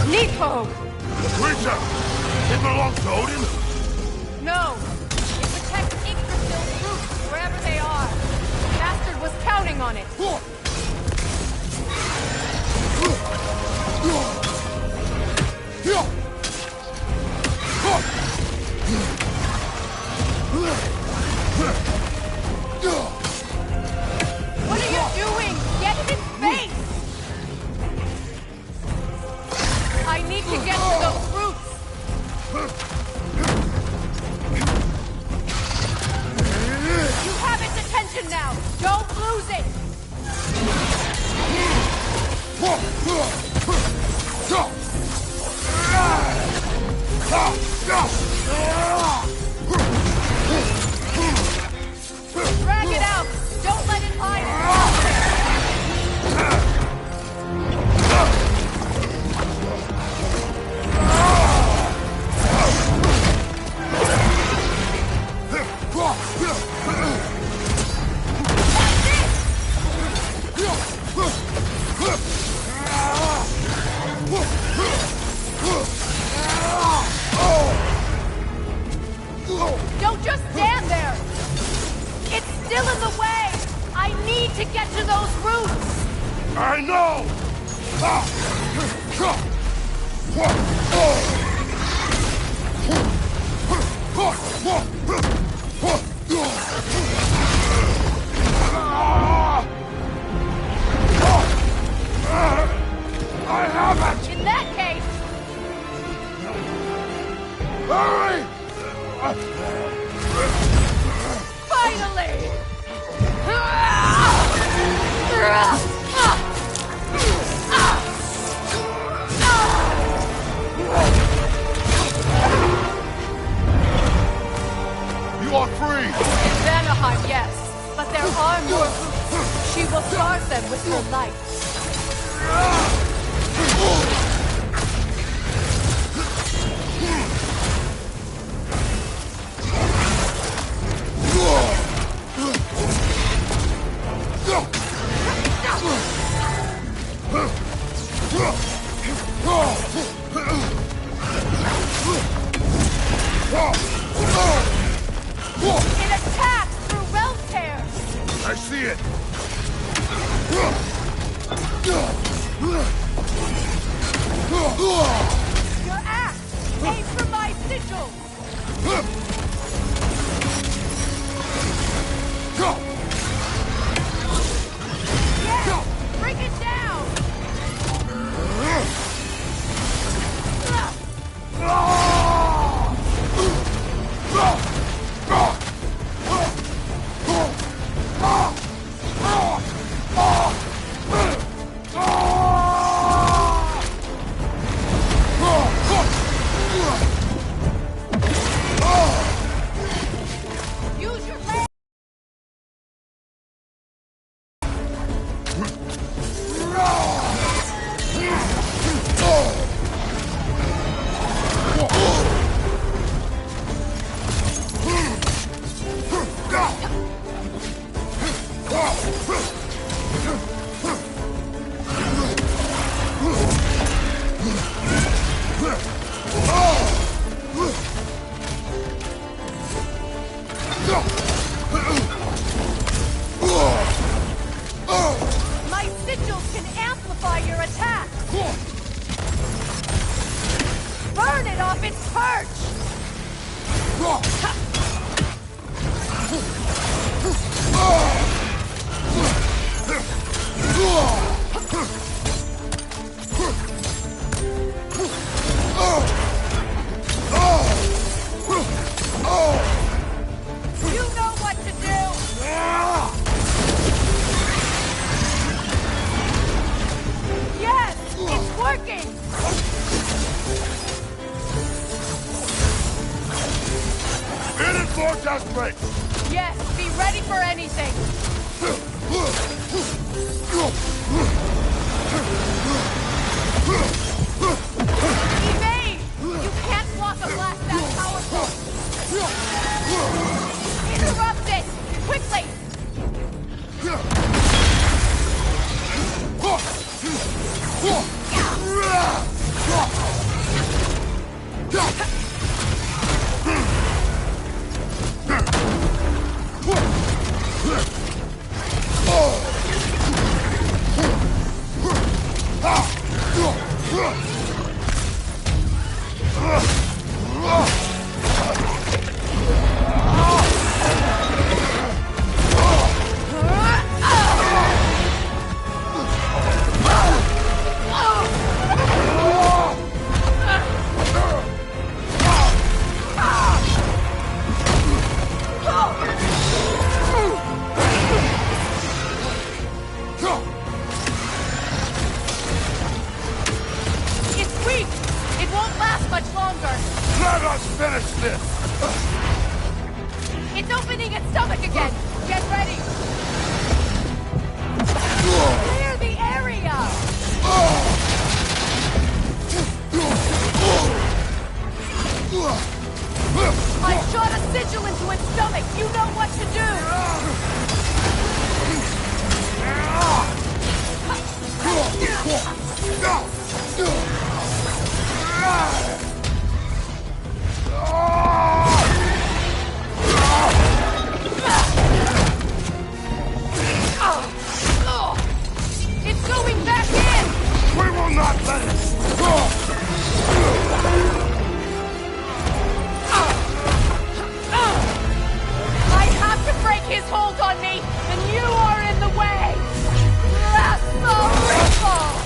Nico! The creature! It belongs to Odin? No! It protects Yggdrasil's roots wherever they are. The bastard was counting on it. What are you doing? Get in his face! I need to get to those roots! You have its attention now! Don't lose it! Drag it out! Don't let it hide! Don't just stand there! It's still in the way! I need to get to those roots! I know! I have it! In that case... Hurry! Finally! You are free! In Vanaheim, yes. But there are more roots. She will guard them with her light. It attacks through realm tears! I see it! Your axe! Aim for my sigil! Yeah! Bring it down! ready. Yes, be ready for anything! Evade! You can't block a blast that powerful! Interrupt it! Quickly! It's weak! It won't last much longer! Let us finish this! It's opening its stomach again! Get ready! Clear the area! I shot a sigil into its stomach! You know what to It's going back in! We will not let it! I have to break his hold on me, and you are in the way! Blast the ripple!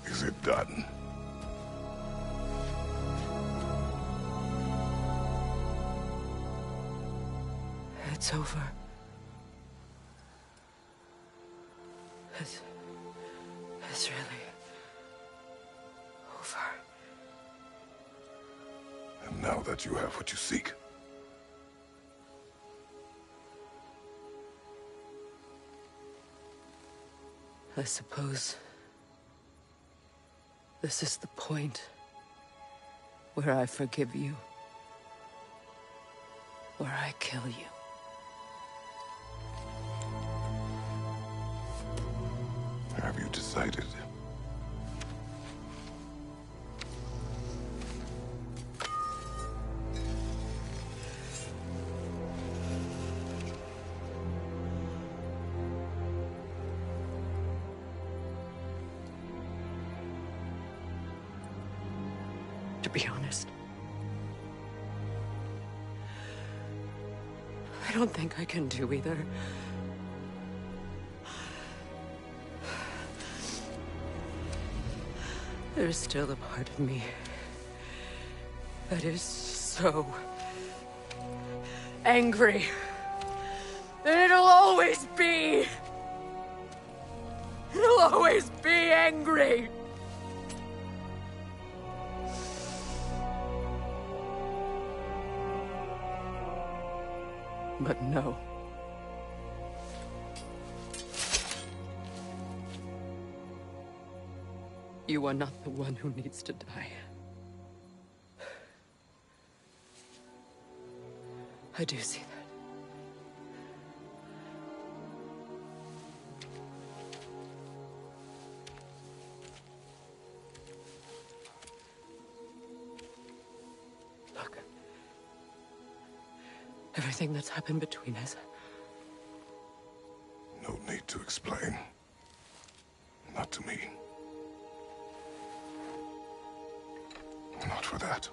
Is it done? It's over. It's really over. And now that you have what you seek, I suppose this is the point where I forgive you, where I kill you. have you decided? to be honest. I don't think I can do either. There's still a part of me that is so angry that it'll always be. It'll always be angry. But no. You are not the one who needs to die. I do see that. Look. Everything that's happened between us. No need to explain. Not to me. Not for that.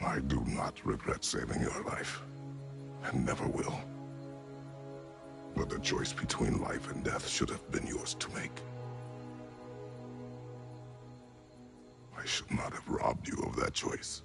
I do not regret saving your life, and never will. But the choice between life and death should have been yours to make. I should not have robbed you of that choice.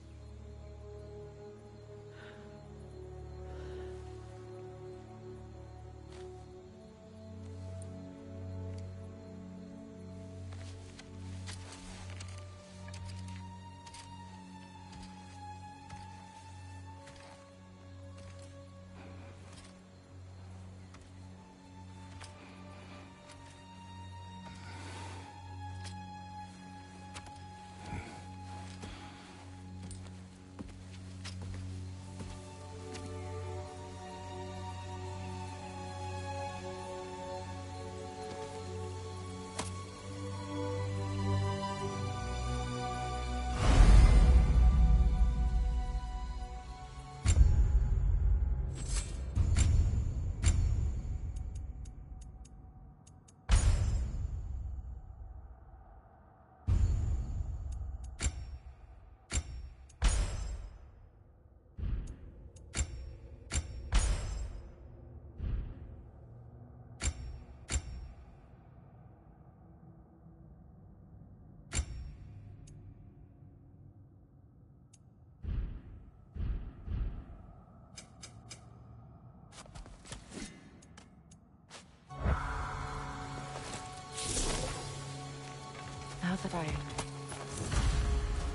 Now that I'm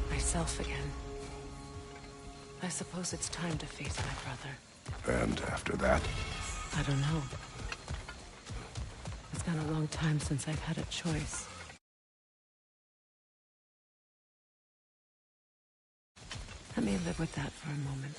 myself again, I suppose it's time to face my brother. And after that? I don't know. It's been a long time since I've had a choice. Let me live with that for a moment.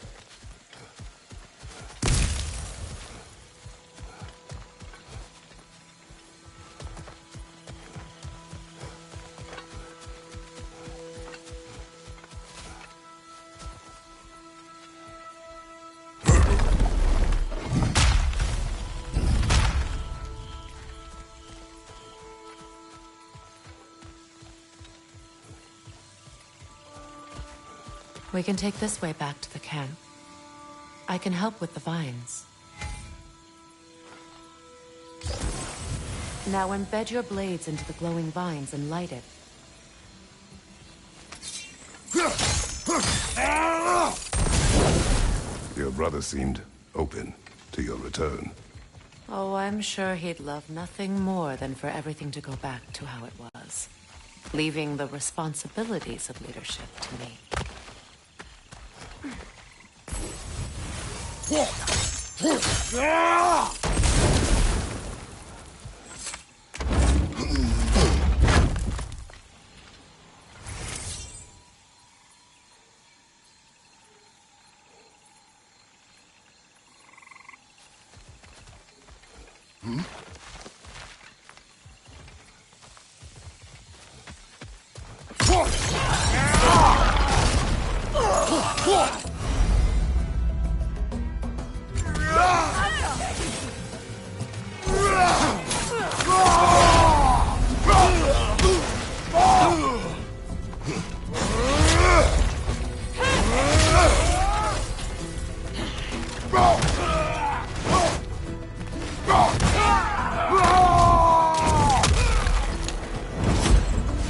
We can take this way back to the camp. I can help with the vines. Now embed your blades into the glowing vines and light it. Your brother seemed open to your return. Oh, I'm sure he'd love nothing more than for everything to go back to how it was, leaving the responsibilities of leadership to me.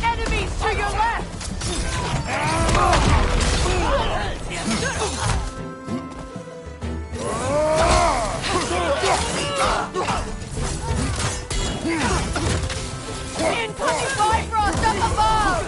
Enemies to your left! Incoming Bifrost up above!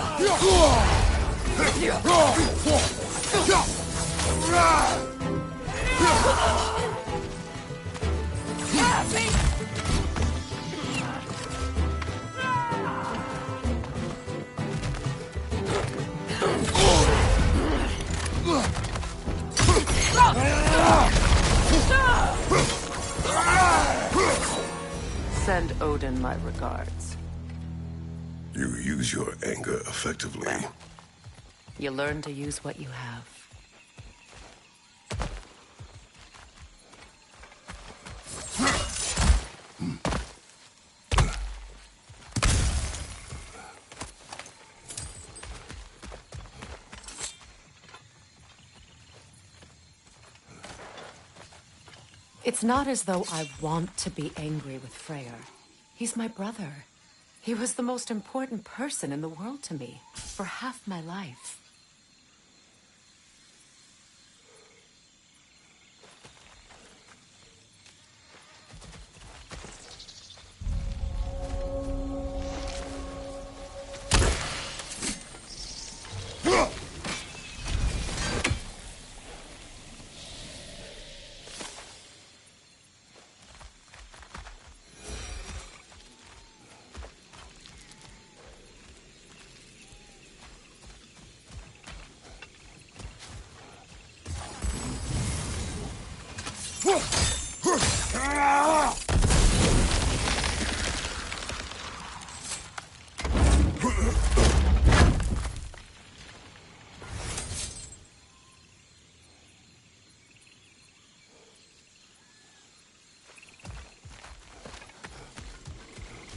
Send Odin my regards. You use your anger effectively. You learn to use what you have. It's not as though I want to be angry with Freyr. He's my brother. He was the most important person in the world to me for half my life.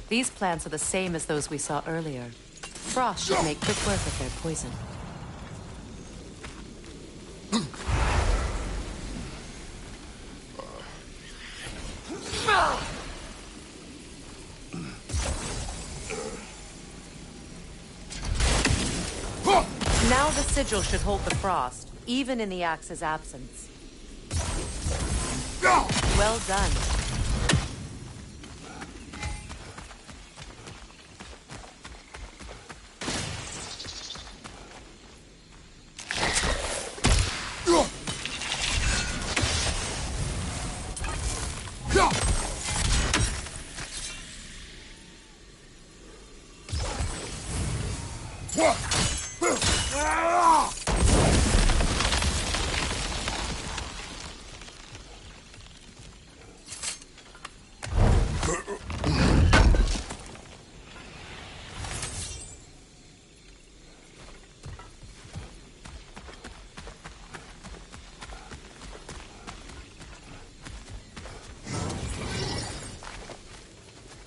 These plants are the same as those we saw earlier. Frost should make quick work of their poison. Now the sigil should hold the frost, even in the axe's absence. Well done.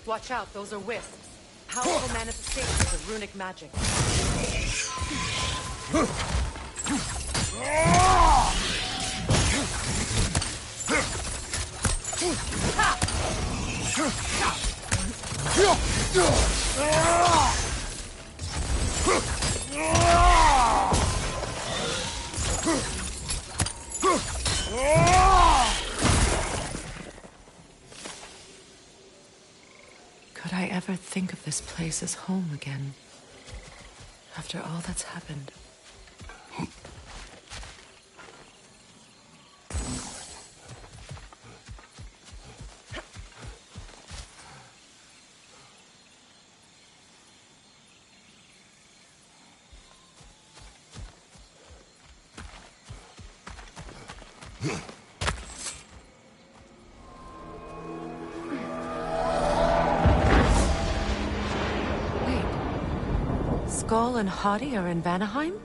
Watch out, those are wisps. Powerful manifestations of runic magic. Could I ever think of this place as home again? After all that's happened. Skull and Hottie are in Vanaheim?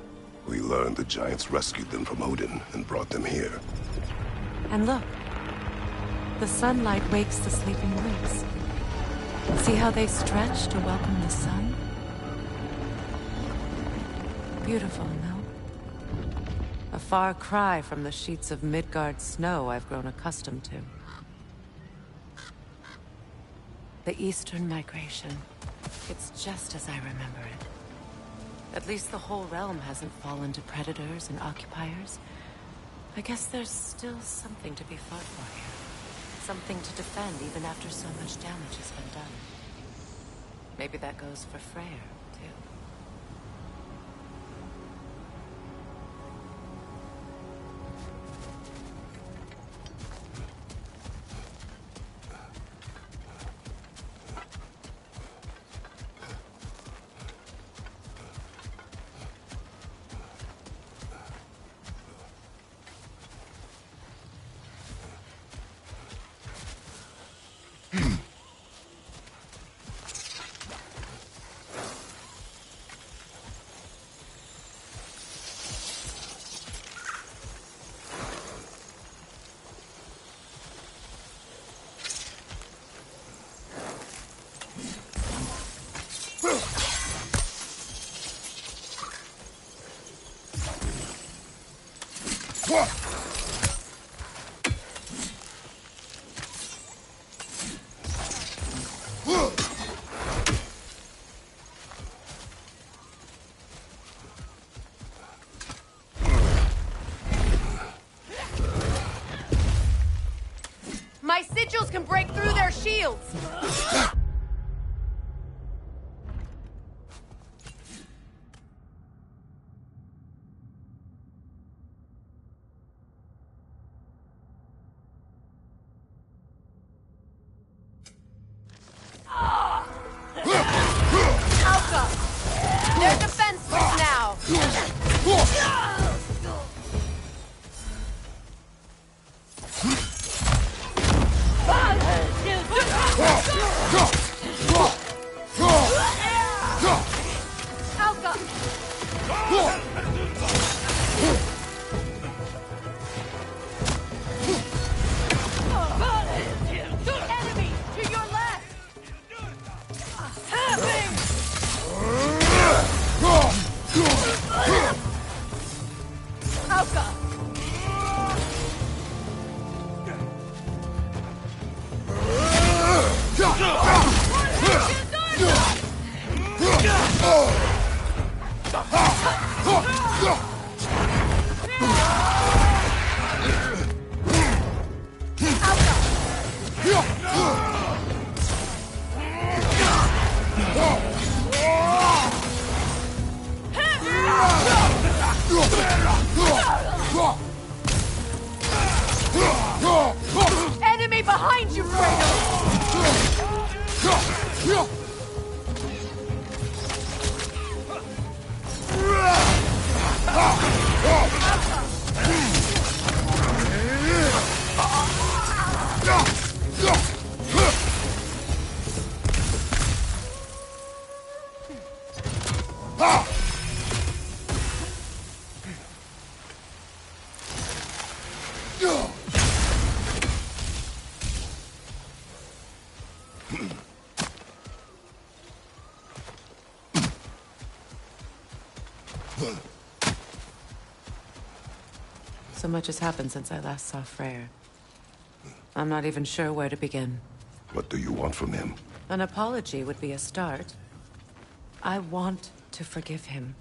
We learned the giants rescued them from Odin and brought them here. And look. The sunlight wakes the sleeping roots. See how they stretch to welcome the sun? Beautiful, no? A far cry from the sheets of Midgard snow I've grown accustomed to. The Eastern Migration. It's just as I remember it. At least the whole realm hasn't fallen to predators and occupiers. I guess there's still something to be fought for here. Something to defend even after so much damage has been done. Maybe that goes for Freyr, too. My sigils can break through their shields! Alka! They're defenseless now! Enemy behind you, So much has happened since I last saw Freyr. I'm not even sure where to begin. What do you want from him? An apology would be a start. I want to forgive him.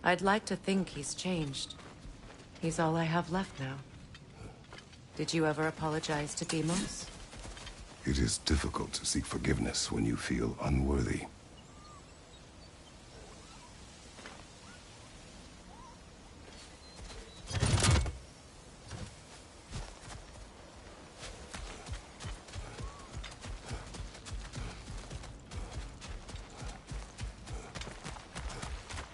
I'd like to think he's changed. He's all I have left now. Did you ever apologize to Deimos? It is difficult to seek forgiveness when you feel unworthy.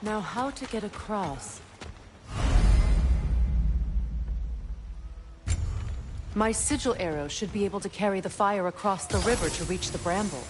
Now, how to get across? My sigil arrow should be able to carry the fire across the river to reach the bramble.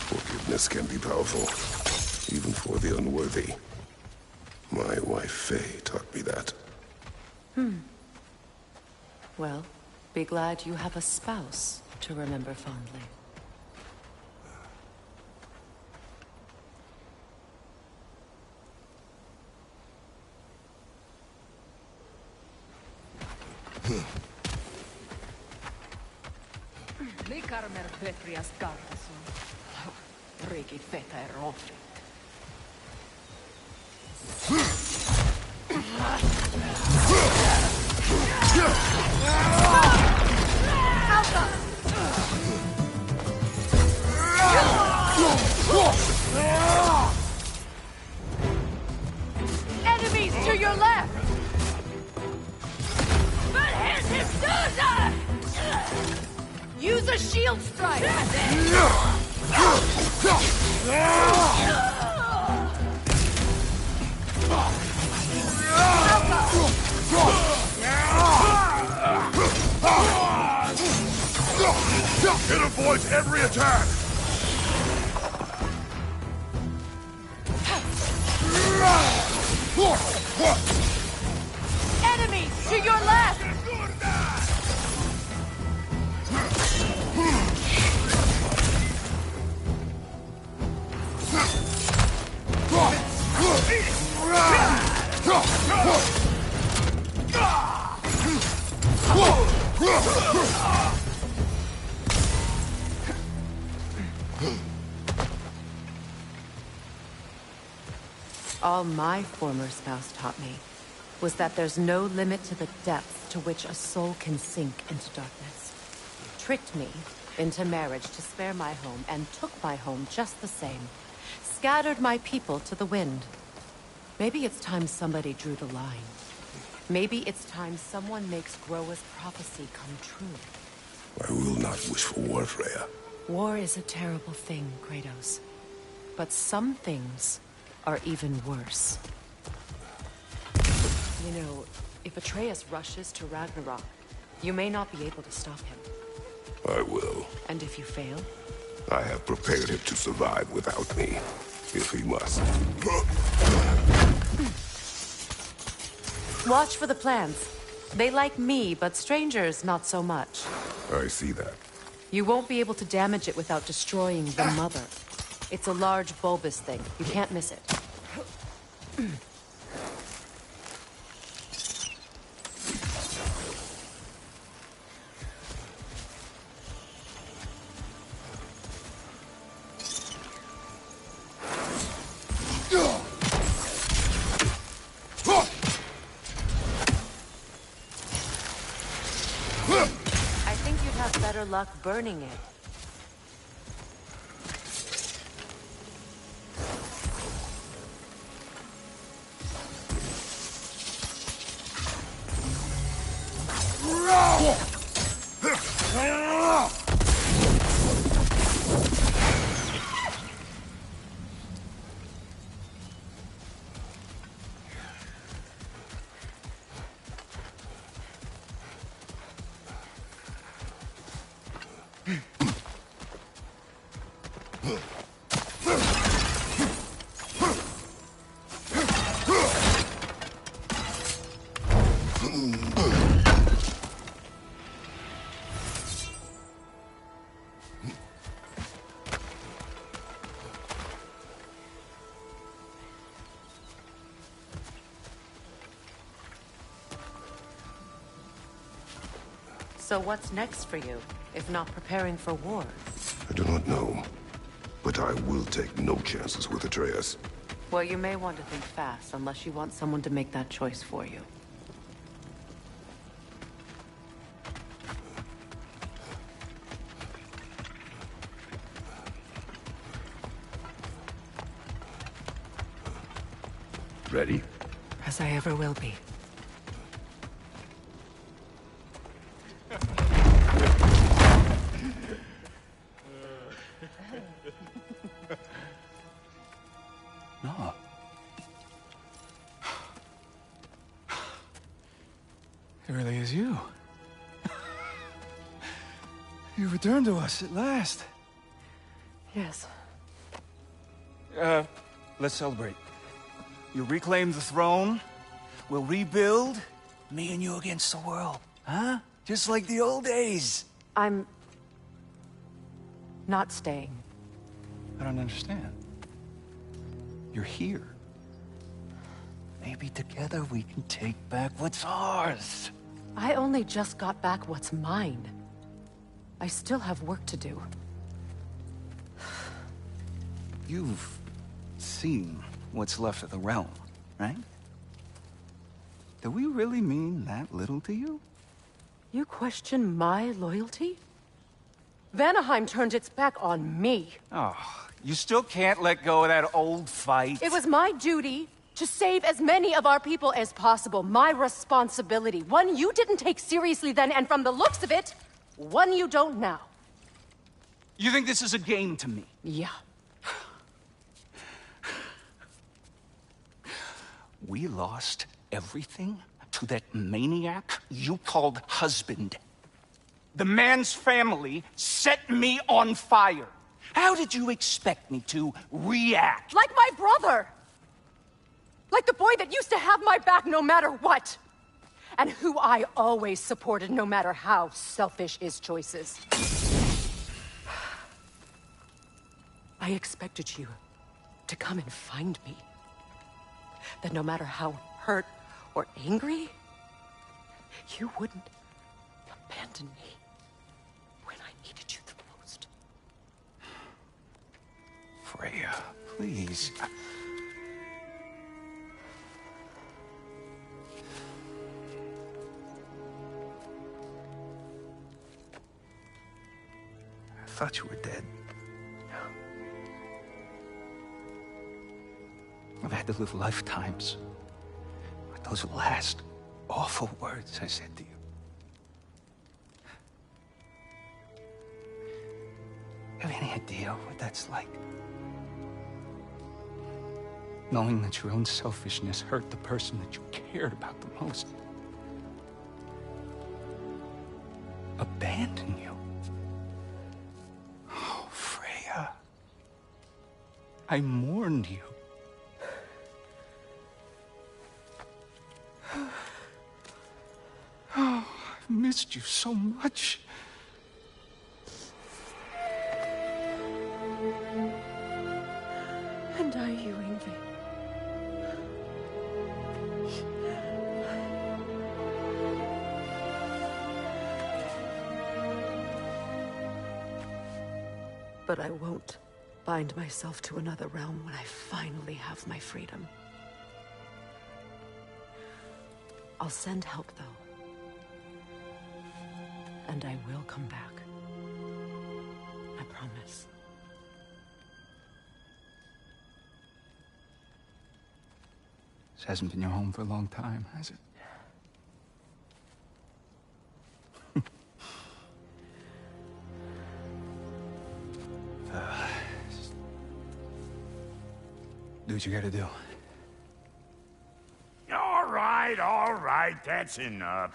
Forgiveness can be powerful, even for the unworthy. My wife, Faye, taught me that. Well, be glad you have a spouse to remember fondly. Likarmer Petrias Gardason. Rigi feta er offrit. Enemies to your left! Use a shield strike! It avoids every attack! Enemies to your left! All my former spouse taught me was that there's no limit to the depth to which a soul can sink into darkness. Tricked me into marriage to spare my home and took my home just the same. Scattered my people to the wind. Maybe it's time somebody drew the line. Maybe it's time someone makes Groa's prophecy come true. I will not wish for war, Freya. War is a terrible thing, Kratos. But some things are even worse. You know, if Atreus rushes to Ragnarok, you may not be able to stop him. I will. And if you fail? I have prepared him to survive without me, if he must. Watch for the plants. They like me, but strangers not so much. I see that. You won't be able to damage it without destroying the mother. It's a large bulbous thing. You can't miss it. I think you'd have better luck burning it. So what's next for you, if not preparing for war? I do not know, but I will take no chances with Atreus. Well, you may want to think fast, unless you want someone to make that choice for you. Ready? As I ever will be. No. It really is you. You returned to us at last. Yes. Let's celebrate. You reclaim the throne, we'll rebuild, me and you against the world. Huh? Just like the old days. I'm... not staying. I don't understand. You're here. Maybe together we can take back what's ours. I only just got back what's mine. I still have work to do. You've seen what's left of the realm, right? Do we really mean that little to you? You question my loyalty? Vanaheim turned its back on me. Oh, you still can't let go of that old fight? It was my duty to save as many of our people as possible. My responsibility. One you didn't take seriously then, and from the looks of it, one you don't now. You think this is a game to me? Yeah. We lost everything to that maniac you called husband. The man's family set me on fire. How did you expect me to react? Like my brother! Like the boy that used to have my back no matter what! And who I always supported no matter how selfish his choices. I expected you to come and find me. That no matter how hurt or angry, you wouldn't abandon me when I needed you the most. Freya, please. I thought you were dead. I've had to live lifetimes with those last awful words I said to you. Have any idea what that's like? Knowing that your own selfishness hurt the person that you cared about the most. Abandon you. Oh, Freya. I mourned you. Oh, I've missed you so much. And are you, Ingvi? But I won't bind myself to another realm when I finally have my freedom. I'll send help, though. And I will come back. I promise. This hasn't been your home for a long time, has it? Do what you gotta do. All right, that's enough.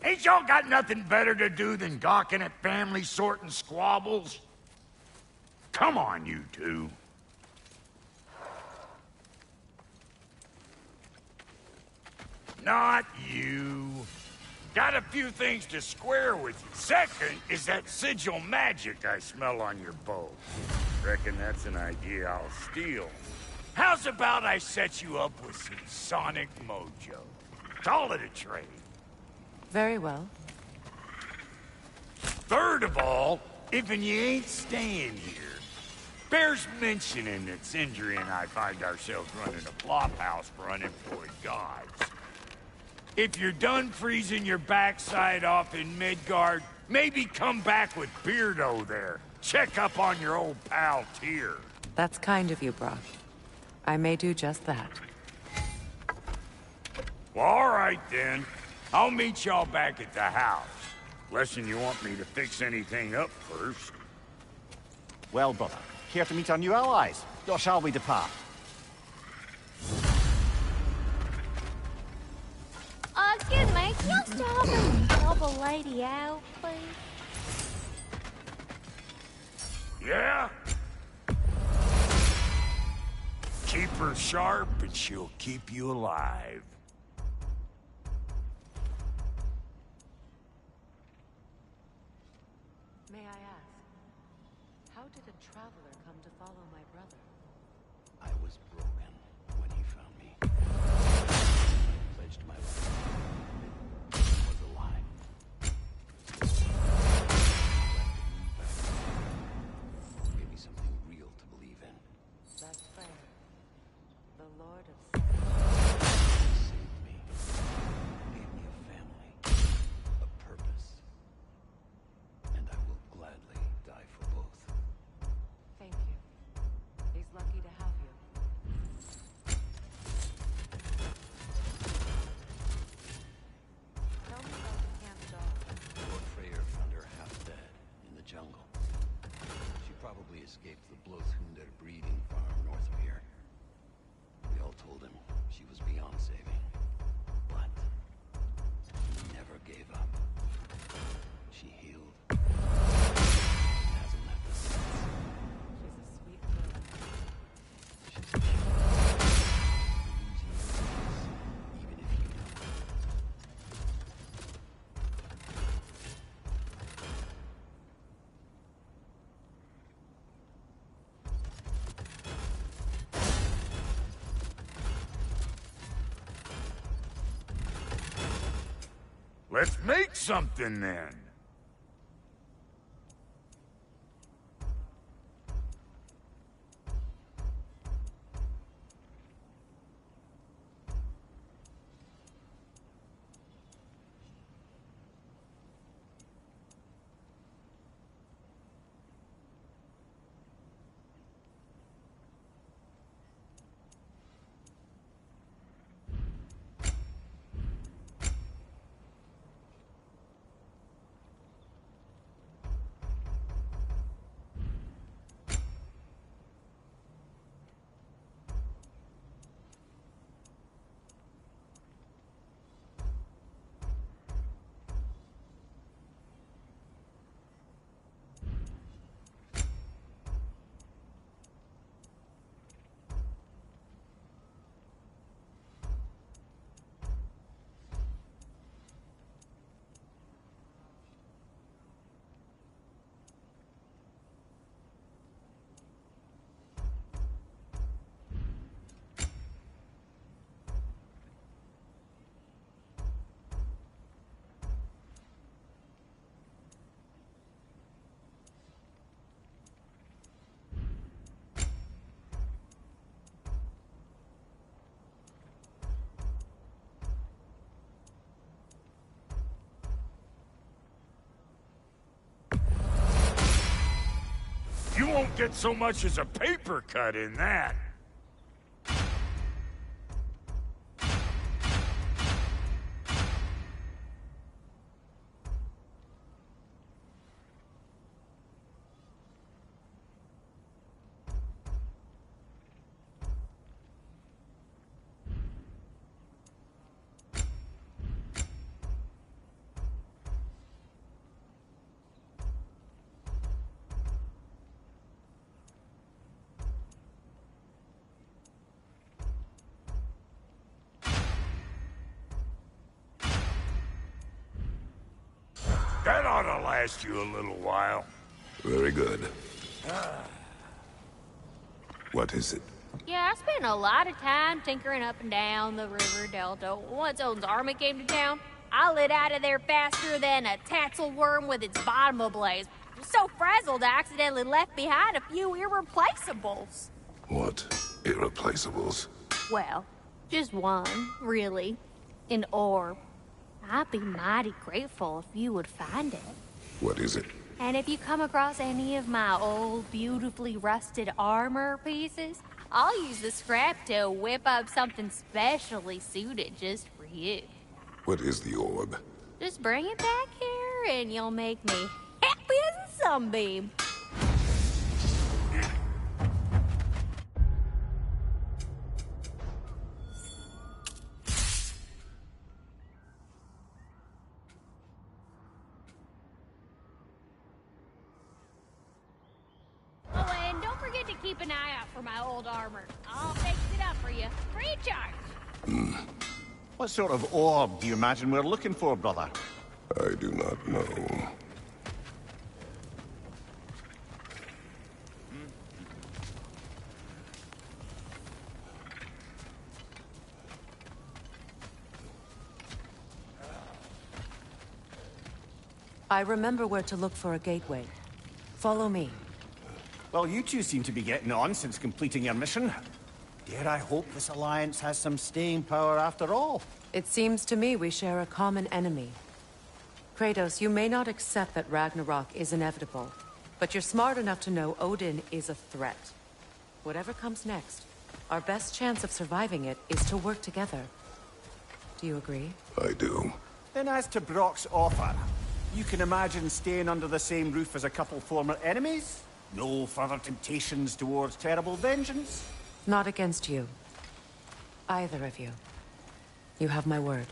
Ain't y'all got nothing better to do than gawking at family sorting squabbles? Come on, you two. Not you. Got a few things to square with you. Second is that sigil magic I smell on your bow. Reckon that's an idea I'll steal. How's about I set you up with some sonic mojo? Call it a trade. Very well. Third of all, if you ain't staying here, bears mentioning that Sindri and I find ourselves running a flop house for unemployed gods. If you're done freezing your backside off in Midgard, maybe come back with Beardo there. Check up on your old pal Tyr. That's kind of you, Brock. I may do just that. Well, all right then. I'll meet y'all back at the house. Unless you want me to fix anything up first. Well, brother, here to meet our new allies. Or shall we depart? Excuse me, can y'all stop and help a lady out, please? Yeah? Keep her sharp and she'll keep you alive. May I ask, how did a traveler come to follow my brother? I was broken when he found me. Pledged my life. It was a lie. Give me something real to believe in. That's fair. The Lord of Saved me. Gave me a family. A purpose. And I will gladly die for both. Thank you. He's lucky to have you. Tell me about the camp dog. Lord Freyr found her half dead in the jungle. She probably escaped the Blothhunder breeding farm north of here. We all told him she was beyond saving. But he never gave up. She healed. Hasn't left us since. She's a sweet girl. She's a losing your face, even if you know it. Let's make something then. You won't get so much as a paper cut in that. That ought to last you a little while. Very good. What is it? Yeah, I spent a lot of time tinkering up and down the river delta. Once Odin's army came to town, I lit out of there faster than a tassel worm with its bottom ablaze. So frazzled, I accidentally left behind a few irreplaceables. What? Irreplaceables? Well, just one, really. An orb. I'd be mighty grateful if you would find it. What is it? And if you come across any of my old, beautifully rusted armor pieces, I'll use the scrap to whip up something specially suited just for you. What is the orb? Just bring it back here and you'll make me happy as a sunbeam. Oh, and don't forget to keep an eye out for my old armor. I'll fix it up for you, free of charge. What sort of orb do you imagine we're looking for, brother? I do not know. I remember where to look for a gateway. Follow me. Well, you two seem to be getting on since completing your mission. Dare I hope this alliance has some staying power after all? It seems to me we share a common enemy. Kratos, you may not accept that Ragnarok is inevitable, but you're smart enough to know Odin is a threat. Whatever comes next, our best chance of surviving it is to work together. Do you agree? I do. Then as to Brock's offer, you can imagine staying under the same roof as a couple former enemies? No further temptations towards terrible vengeance? Not against you. Either of you. You have my word.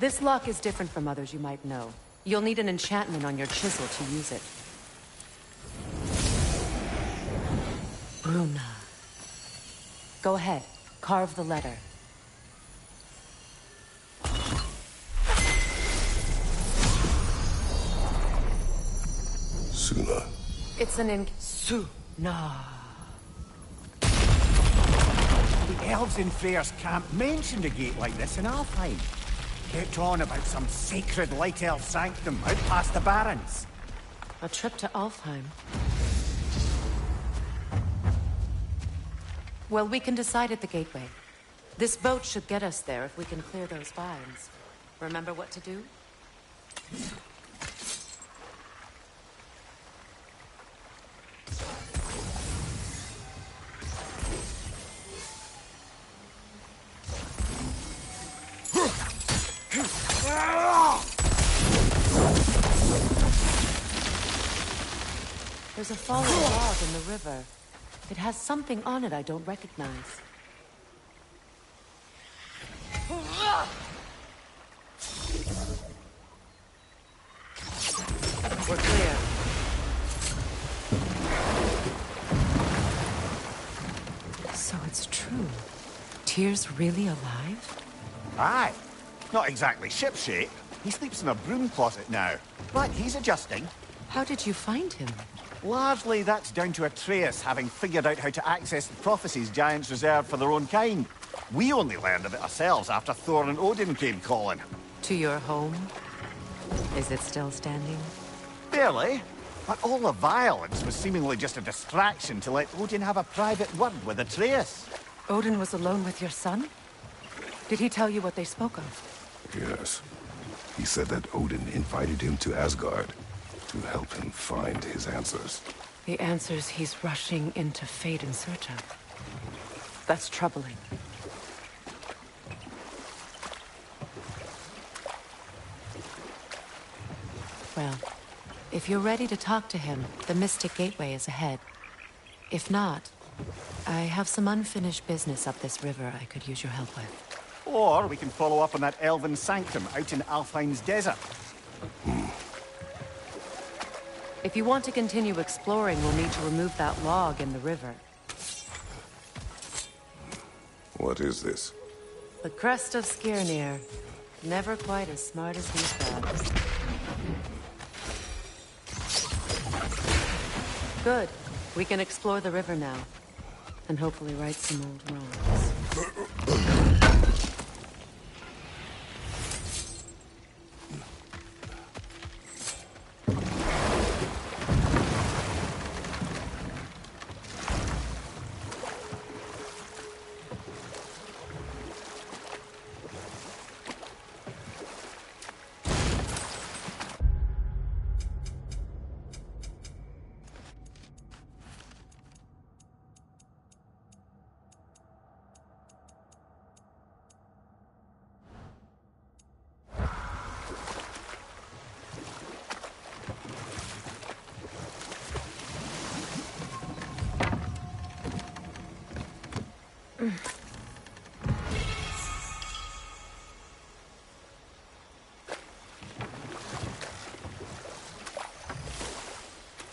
This lock is different from others you might know. You'll need an enchantment on your chisel to use it. Bruna. Go ahead. Carve the letter. Suna. It's an ink. Suna. The elves in Freyr's camp mentioned a gate like this in Alfheim. Kept on about some sacred light elf sanctum out past the barrens. A trip to Alfheim. Well, we can decide at the gateway. This boat should get us there if we can clear those vines. Remember what to do? There's a fallen log in the river. It has something on it I don't recognize. We're clear. So it's true. Tyr's really alive? Aye. Not exactly shipshape. He sleeps in a broom closet now. But he's adjusting. How did you find him? Largely, that's down to Atreus having figured out how to access the prophecies giants reserved for their own kind. We only learned of it ourselves after Thor and Odin came calling. To your home? Is it still standing? Barely. But all the violence was seemingly just a distraction to let Odin have a private word with Atreus. Odin was alone with your son? Did he tell you what they spoke of? Yes. He said that Odin invited him to Asgard to help him find his answers. The answers he's rushing into fate in search of. That's troubling. Well, if you're ready to talk to him, the Mystic Gateway is ahead. If not, I have some unfinished business up this river I could use your help with. Or we can follow up on that elven sanctum out in Alfheim's desert. If you want to continue exploring, we'll need to remove that log in the river. What is this? The crest of Skirnir. Never quite as smart as these guys. Good. We can explore the river now. And hopefully right some old wrongs.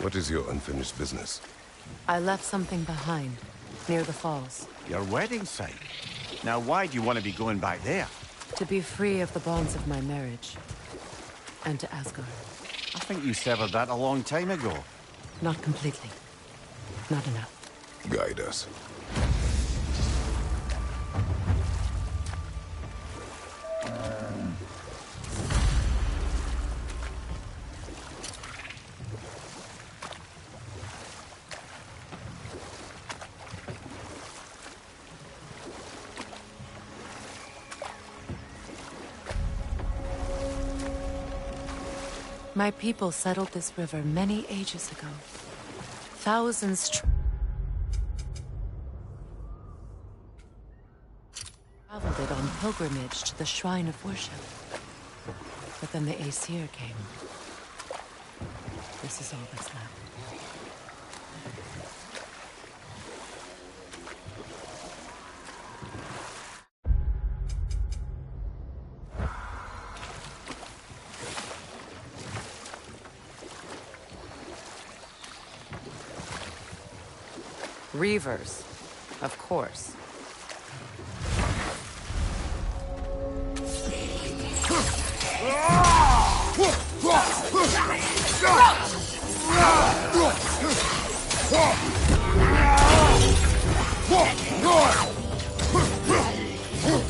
What is your unfinished business? I left something behind, near the falls. Your wedding site? Now why do you want to be going back there? To be free of the bonds of my marriage. And to Asgard. I think you severed that a long time ago. Not completely. Not enough. Guide us. My people settled this river many ages ago. Thousands traveled it on pilgrimage to the shrine of worship. But then the Aesir came. This is all that's left. Reavers, of course.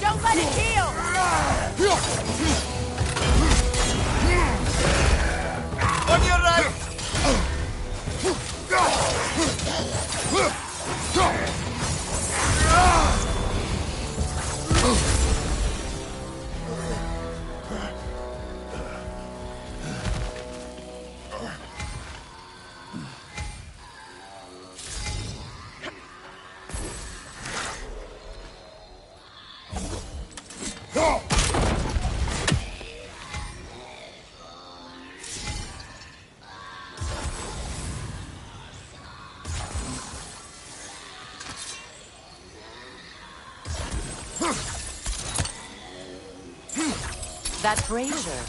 Don't let it heal! On your right! That brazier.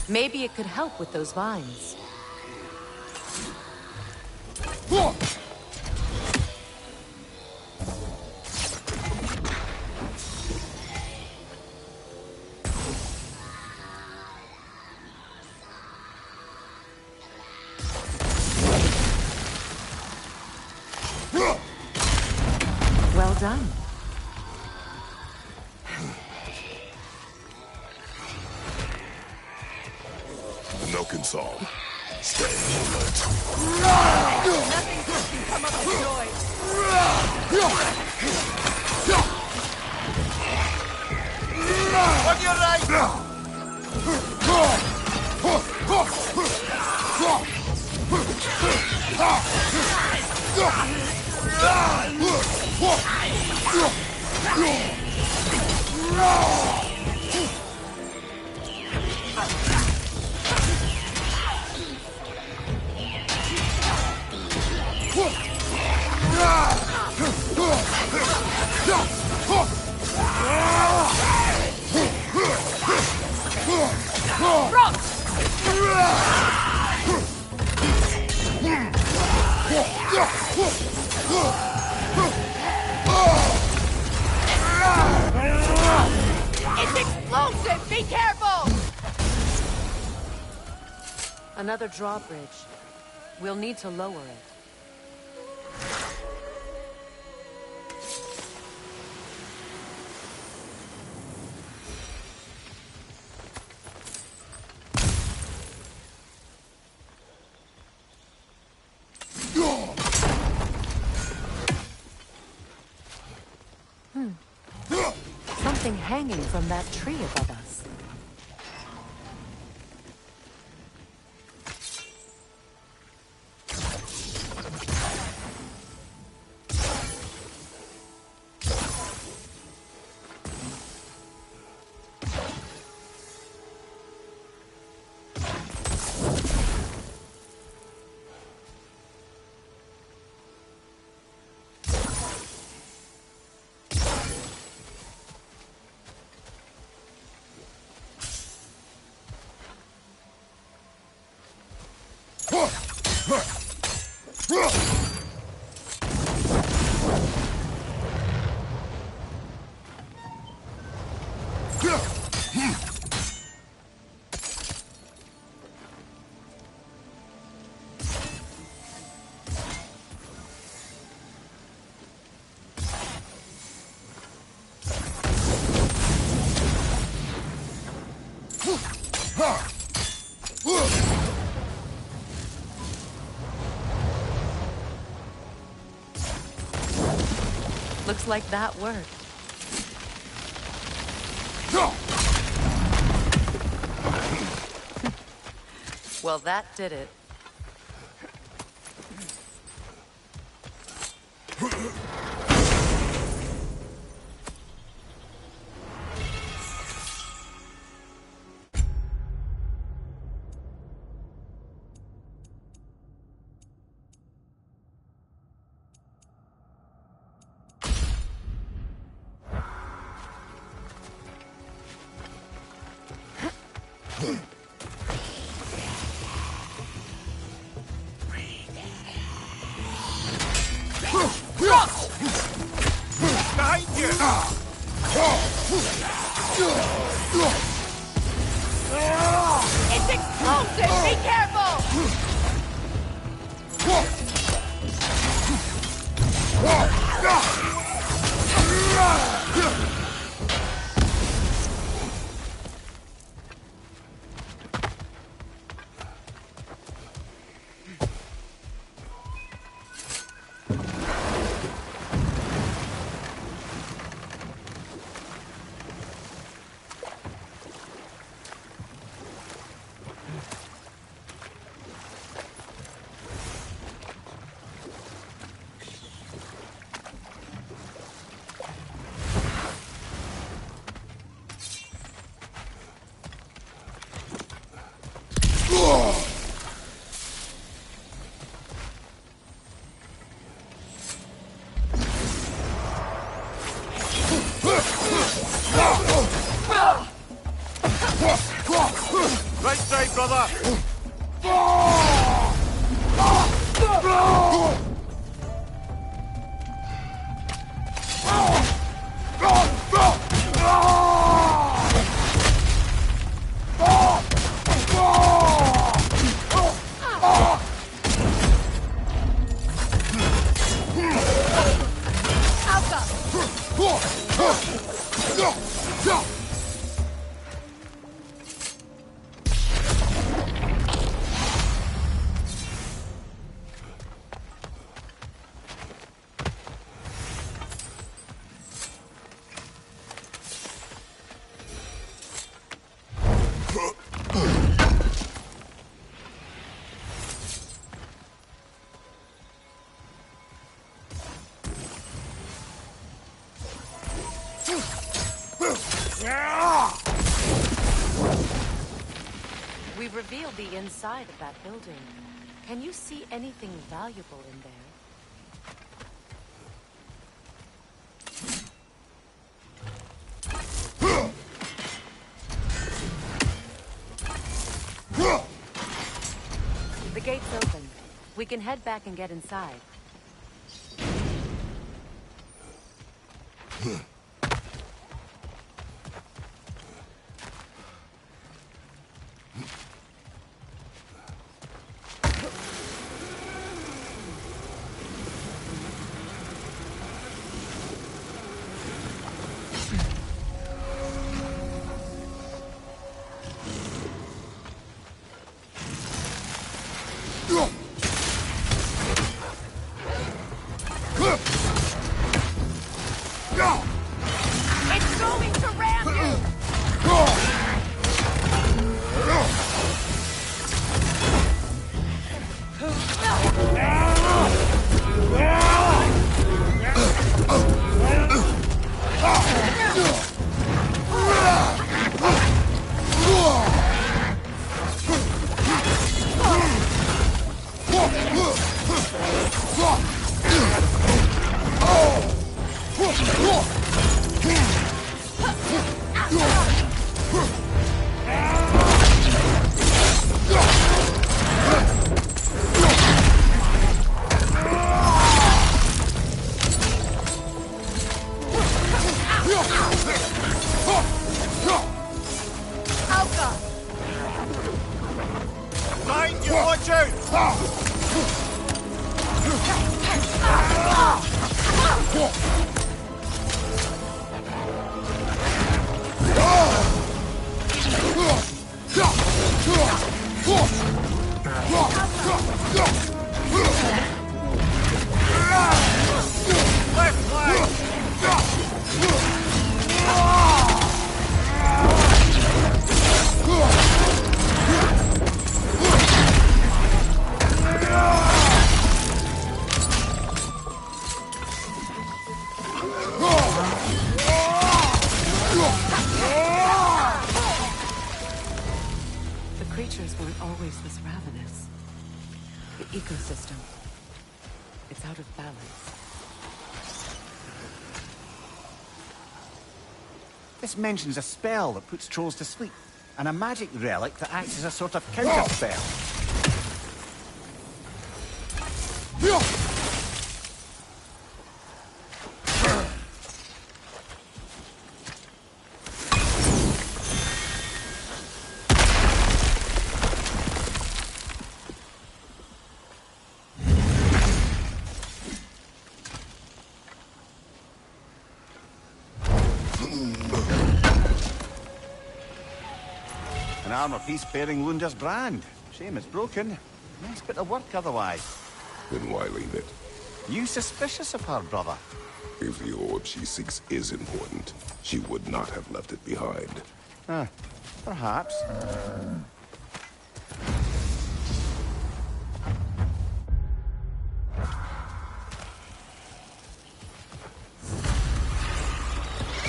Maybe it could help with those vines. Well done. Milk and salt. Stay alert. Nothing good can come up with noise. On your right! It's explosive! Be careful! Another drawbridge. We'll need to lower it. Something hanging from that tree above us. Looks like that worked. Well, that did it. Behind you! It's explosive! Be careful! brother! We've revealed the inside of that building. Can you see anything valuable in there? The gate's open. We can head back and get inside. It's going to ram you! Nine, you watch out! Left The creatures weren't always this ravenous. The ecosystem. It's out of balance. This mentions a spell that puts trolls to sleep, and a magic relic that acts as a sort of counter-spell. An armor piece bearing Lunda's brand. Shame it's broken. Nice bit of work otherwise. Then why leave it? You suspicious of her, brother? If the orb she seeks is important, she would not have left it behind. Perhaps.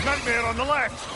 Nightmare on the left!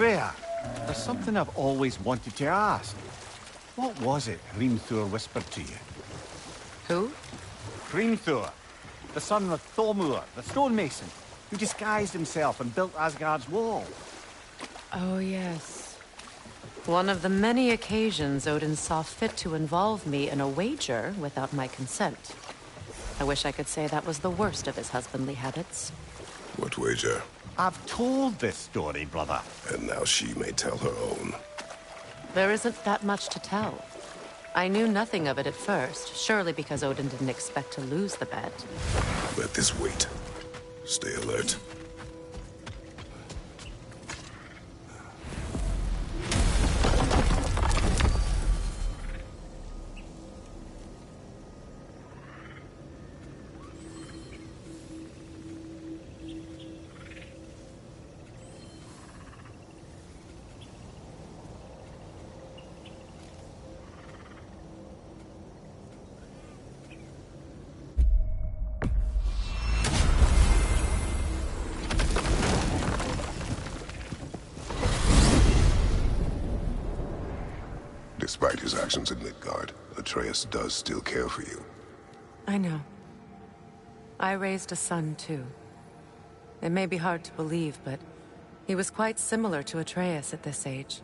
Freya, there's something I've always wanted to ask. What was it Hrimthur whispered to you? Who? Hrimthur, the son of Thormur, the stonemason, who disguised himself and built Asgard's wall. Oh, yes. One of the many occasions Odin saw fit to involve me in a wager without my consent. I wish I could say that was the worst of his husbandly habits. What wager? I've told this story, brother. And now she may tell her own. There isn't that much to tell. I knew nothing of it at first, surely because Odin didn't expect to lose the bet. Let this wait. Stay alert. Despite his actions in Midgard, Atreus does still care for you. I know. I raised a son, too. It may be hard to believe, but he was quite similar to Atreus at this age.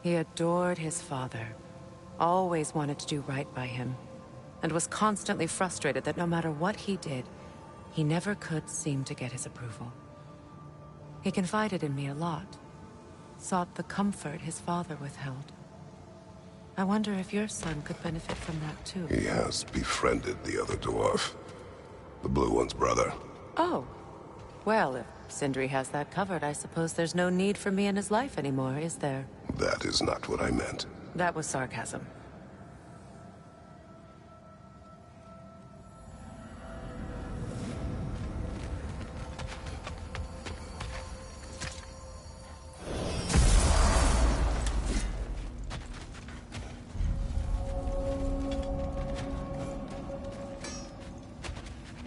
He adored his father, always wanted to do right by him, and was constantly frustrated that no matter what he did, he never could seem to get his approval. He confided in me a lot, sought the comfort his father withheld. I wonder if your son could benefit from that, too. He has befriended the other dwarf. The blue one's brother. Oh. Well, if Sindri has that covered, I suppose there's no need for me in his life anymore, is there? That is not what I meant. That was sarcasm.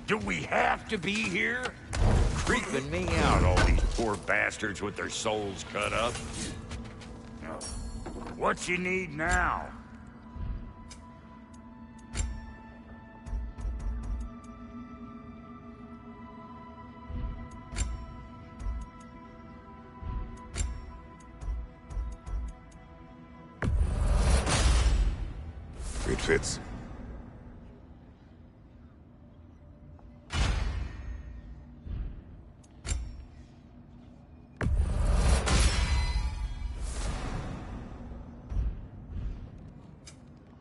Do we have to be here? Creeping me out, all these poor bastards with their souls cut up. What you need now? It fits.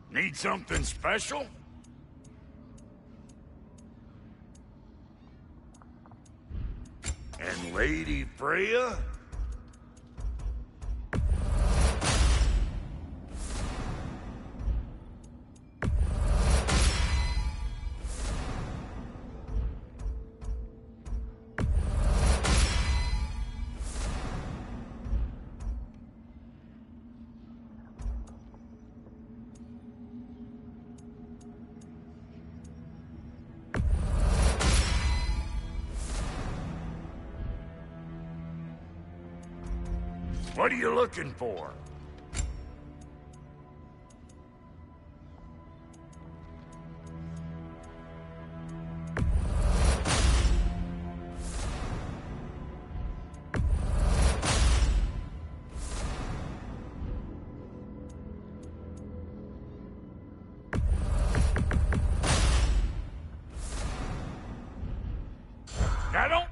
Need something special? And Lady Freya? What are you looking for? Now don't...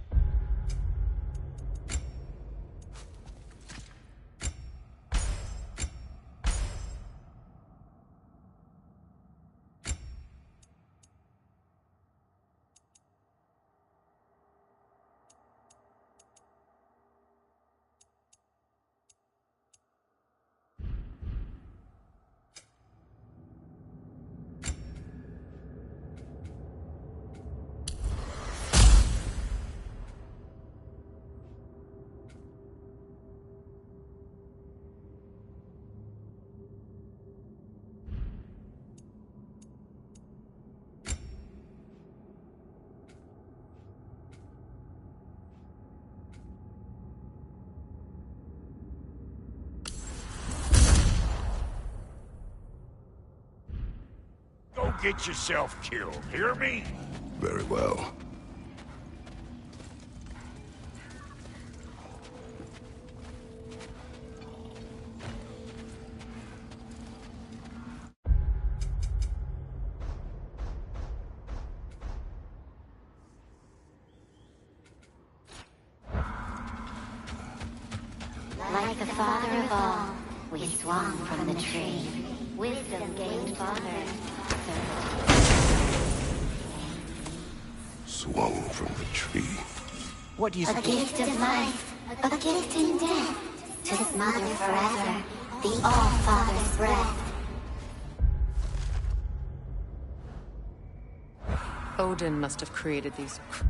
get yourself killed, hear me? Very well. Like the father of all, we swung from the tree. Wisdom gained father. Swung from the tree. What do you A gift of life, a gift in death. To his mother forever, the all-father's breath. Odin must have created these creatures.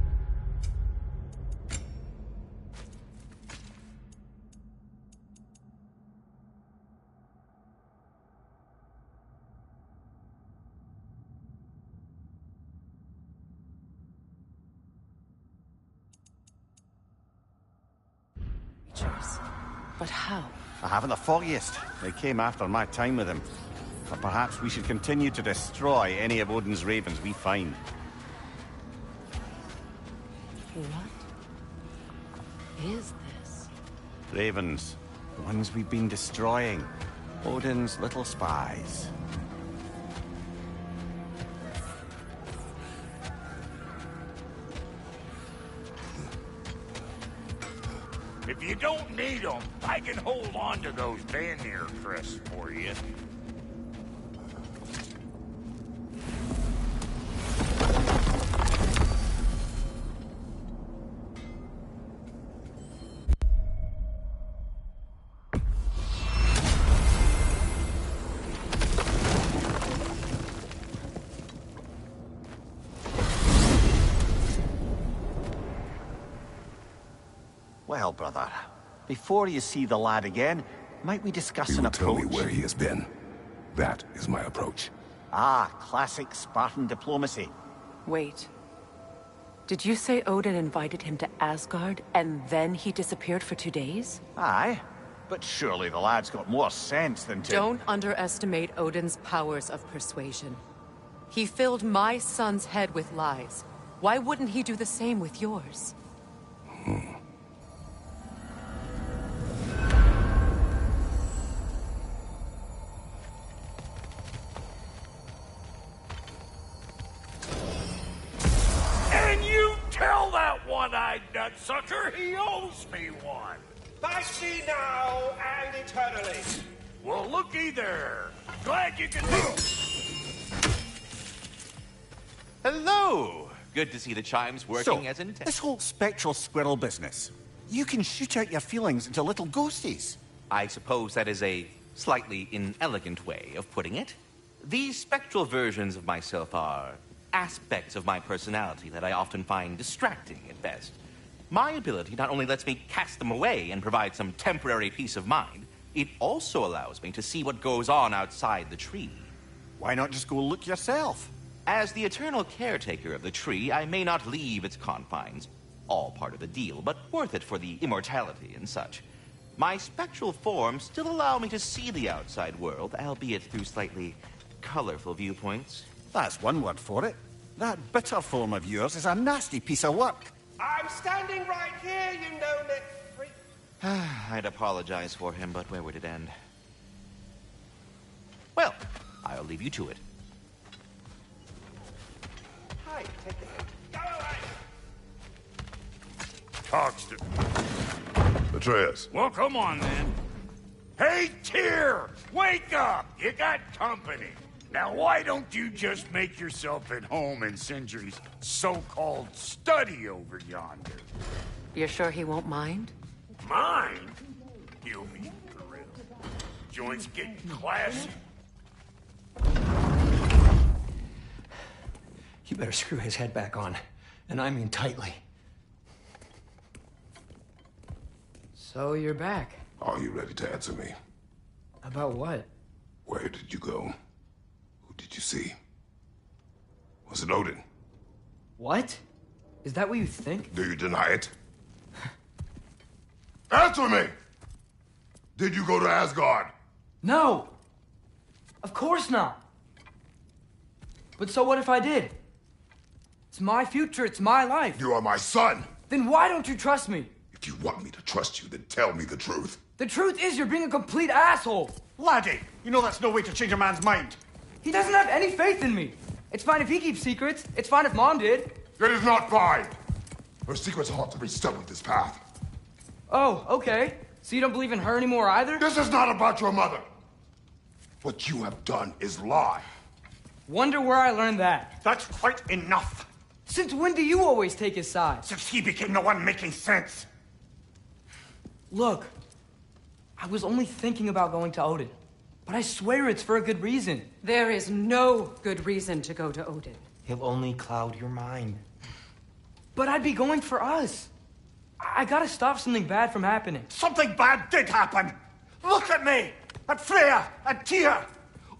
But how? I haven't the foggiest. They came after my time with him. But perhaps we should continue to destroy any of Odin's ravens we find. What is this? Ravens. The ones we've been destroying. Odin's little spies. If you don't need them, I can hold on to those Vanir crests for you. Well, brother, before you see the lad again, might we discuss You an will tell approach? me where he has been. That is my approach. Ah, classic Spartan diplomacy. Wait. Did you say Odin invited him to Asgard, and then he disappeared for 2 days? Aye, but surely the lad's got more sense than to... Don't underestimate Odin's powers of persuasion. He filled my son's head with lies. Why wouldn't he do the same with yours? And you tell that one-eyed nutsucker he owes me one. By sea now and eternally. Well, looky there. Glad you can Hello! Good to see the chimes working So, as intended. this whole spectral squirrel business, you can shoot out your feelings into little ghosties. I suppose that is a slightly inelegant way of putting it. These spectral versions of myself are aspects of my personality that I often find distracting at best. My ability not only lets me cast them away and provide some temporary peace of mind, it also allows me to see what goes on outside the tree. Why not just go look yourself? As the eternal caretaker of the tree, I may not leave its confines. All part of the deal, but worth it for the immortality and such. My spectral forms still allow me to see the outside world, albeit through slightly colorful viewpoints. That's one word for it. That bitter form of yours is a nasty piece of work. I'm standing right here, you know-it freak. I'd apologize for him, but where would it end? Well, I'll leave you to it. Hi, take it. Go away! Talks to... Atreus. Well, come on, then. Hey, Tyr! Wake up! You got company. Now, why don't you just make yourself at home in Sindri's so-called study over yonder? You're sure he won't mind? Mine? He'll be thrilled. Joint's getting classy. You better screw his head back on. And I mean tightly. So you're back. Are you ready to answer me? About what? Where did you go? Who did you see? Was it Odin? What? Is that what you think? Do you deny it? Answer me! Did you go to Asgard? No! Of course not! But so what if I did? It's my future, it's my life. You are my son! Then why don't you trust me? If you want me to trust you, then tell me the truth. The truth is you're being a complete asshole. Laddie, you know that's no way to change a man's mind. He doesn't have any faith in me. It's fine if he keeps secrets. It's fine if Mom did. It is not fine! Her secrets ought to be stuck with this path. Oh, okay. So you don't believe in her anymore either? This is not about your mother. What you have done is lie. Wonder where I learned that. That's quite enough. Since when do you always take his side? Since he became the one making sense. Look, I was only thinking about going to Odin. But I swear it's for a good reason. There is no good reason to go to Odin. He'll only cloud your mind. But I'd be going for us. I gotta stop something bad from happening. Something bad did happen. Look at me, at Freya, at Tyr.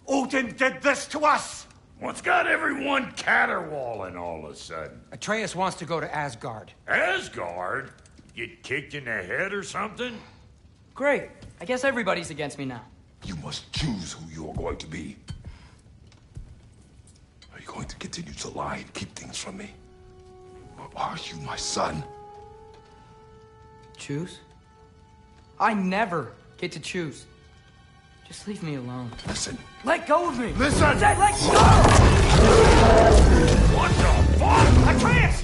Odin did this to us. What's got everyone caterwauling all of a sudden? Atreus wants to go to Asgard. Asgard? Get kicked in the head or something? Great. I guess everybody's against me now. You must choose who you are going to be. Are you going to continue to lie and keep things from me? Or are you my son? Choose? I never get to choose. Just leave me alone. Listen. Let go of me! Listen! Dad, let go! What the fuck? Atreus!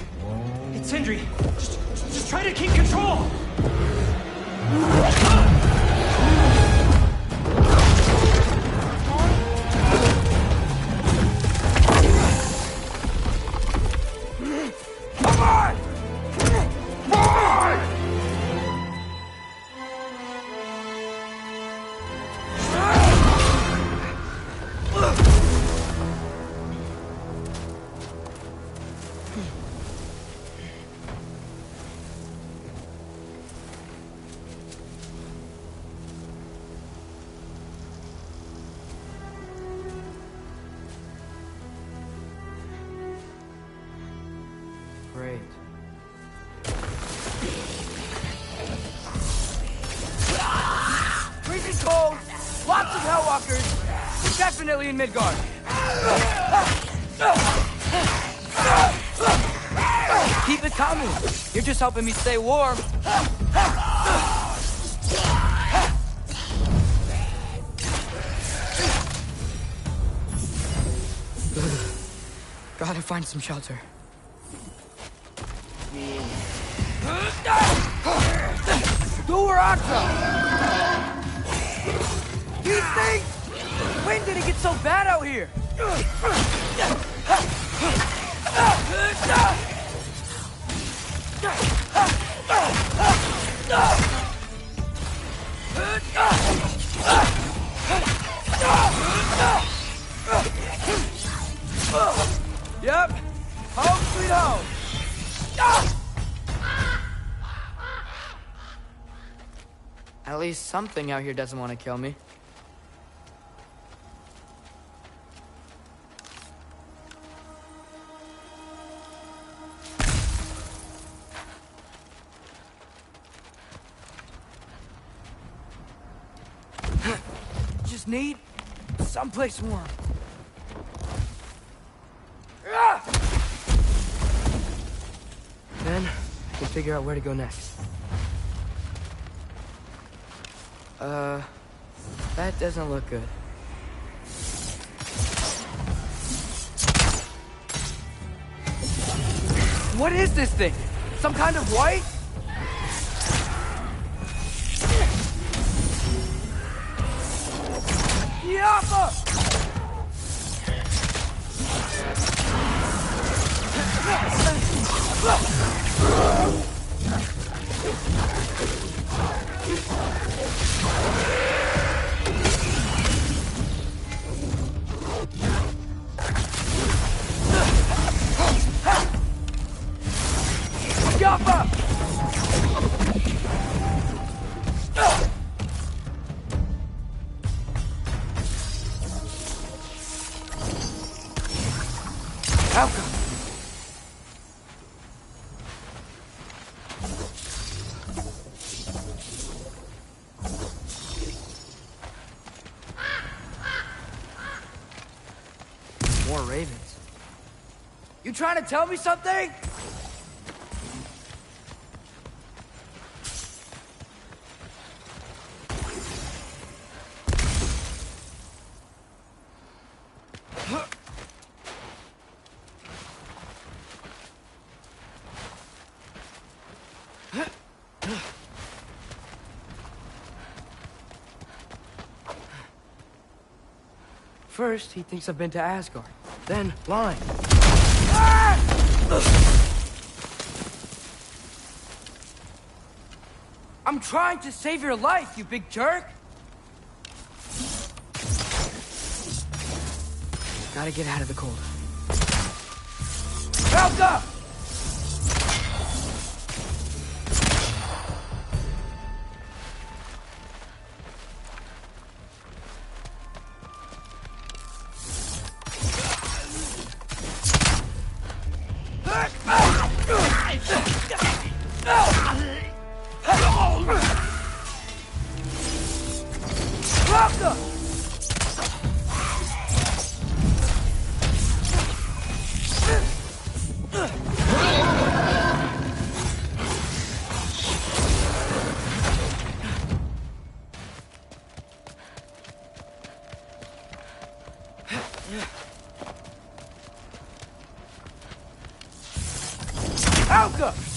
It's Sindri. Just try to keep control. Come on! Boy! Great. Freezing cold, lots of Hellwalkers, You're definitely in Midgard. Keep it coming. You're just helping me stay warm. Gotta find some shelter. You think? When did it get so bad out here? Yep. Home sweet home. At least something out here doesn't want to kill me. Just need someplace warm. Then I can figure out where to go next. That doesn't look good. What is this thing? Some kind of white? Yappa! Yappa! Outcome. More ravens. You trying to tell me something? First, he thinks I've been to Asgard. Then, lying. I'm trying to save your life, you big jerk! Gotta get out of the cold. Helga! Helga!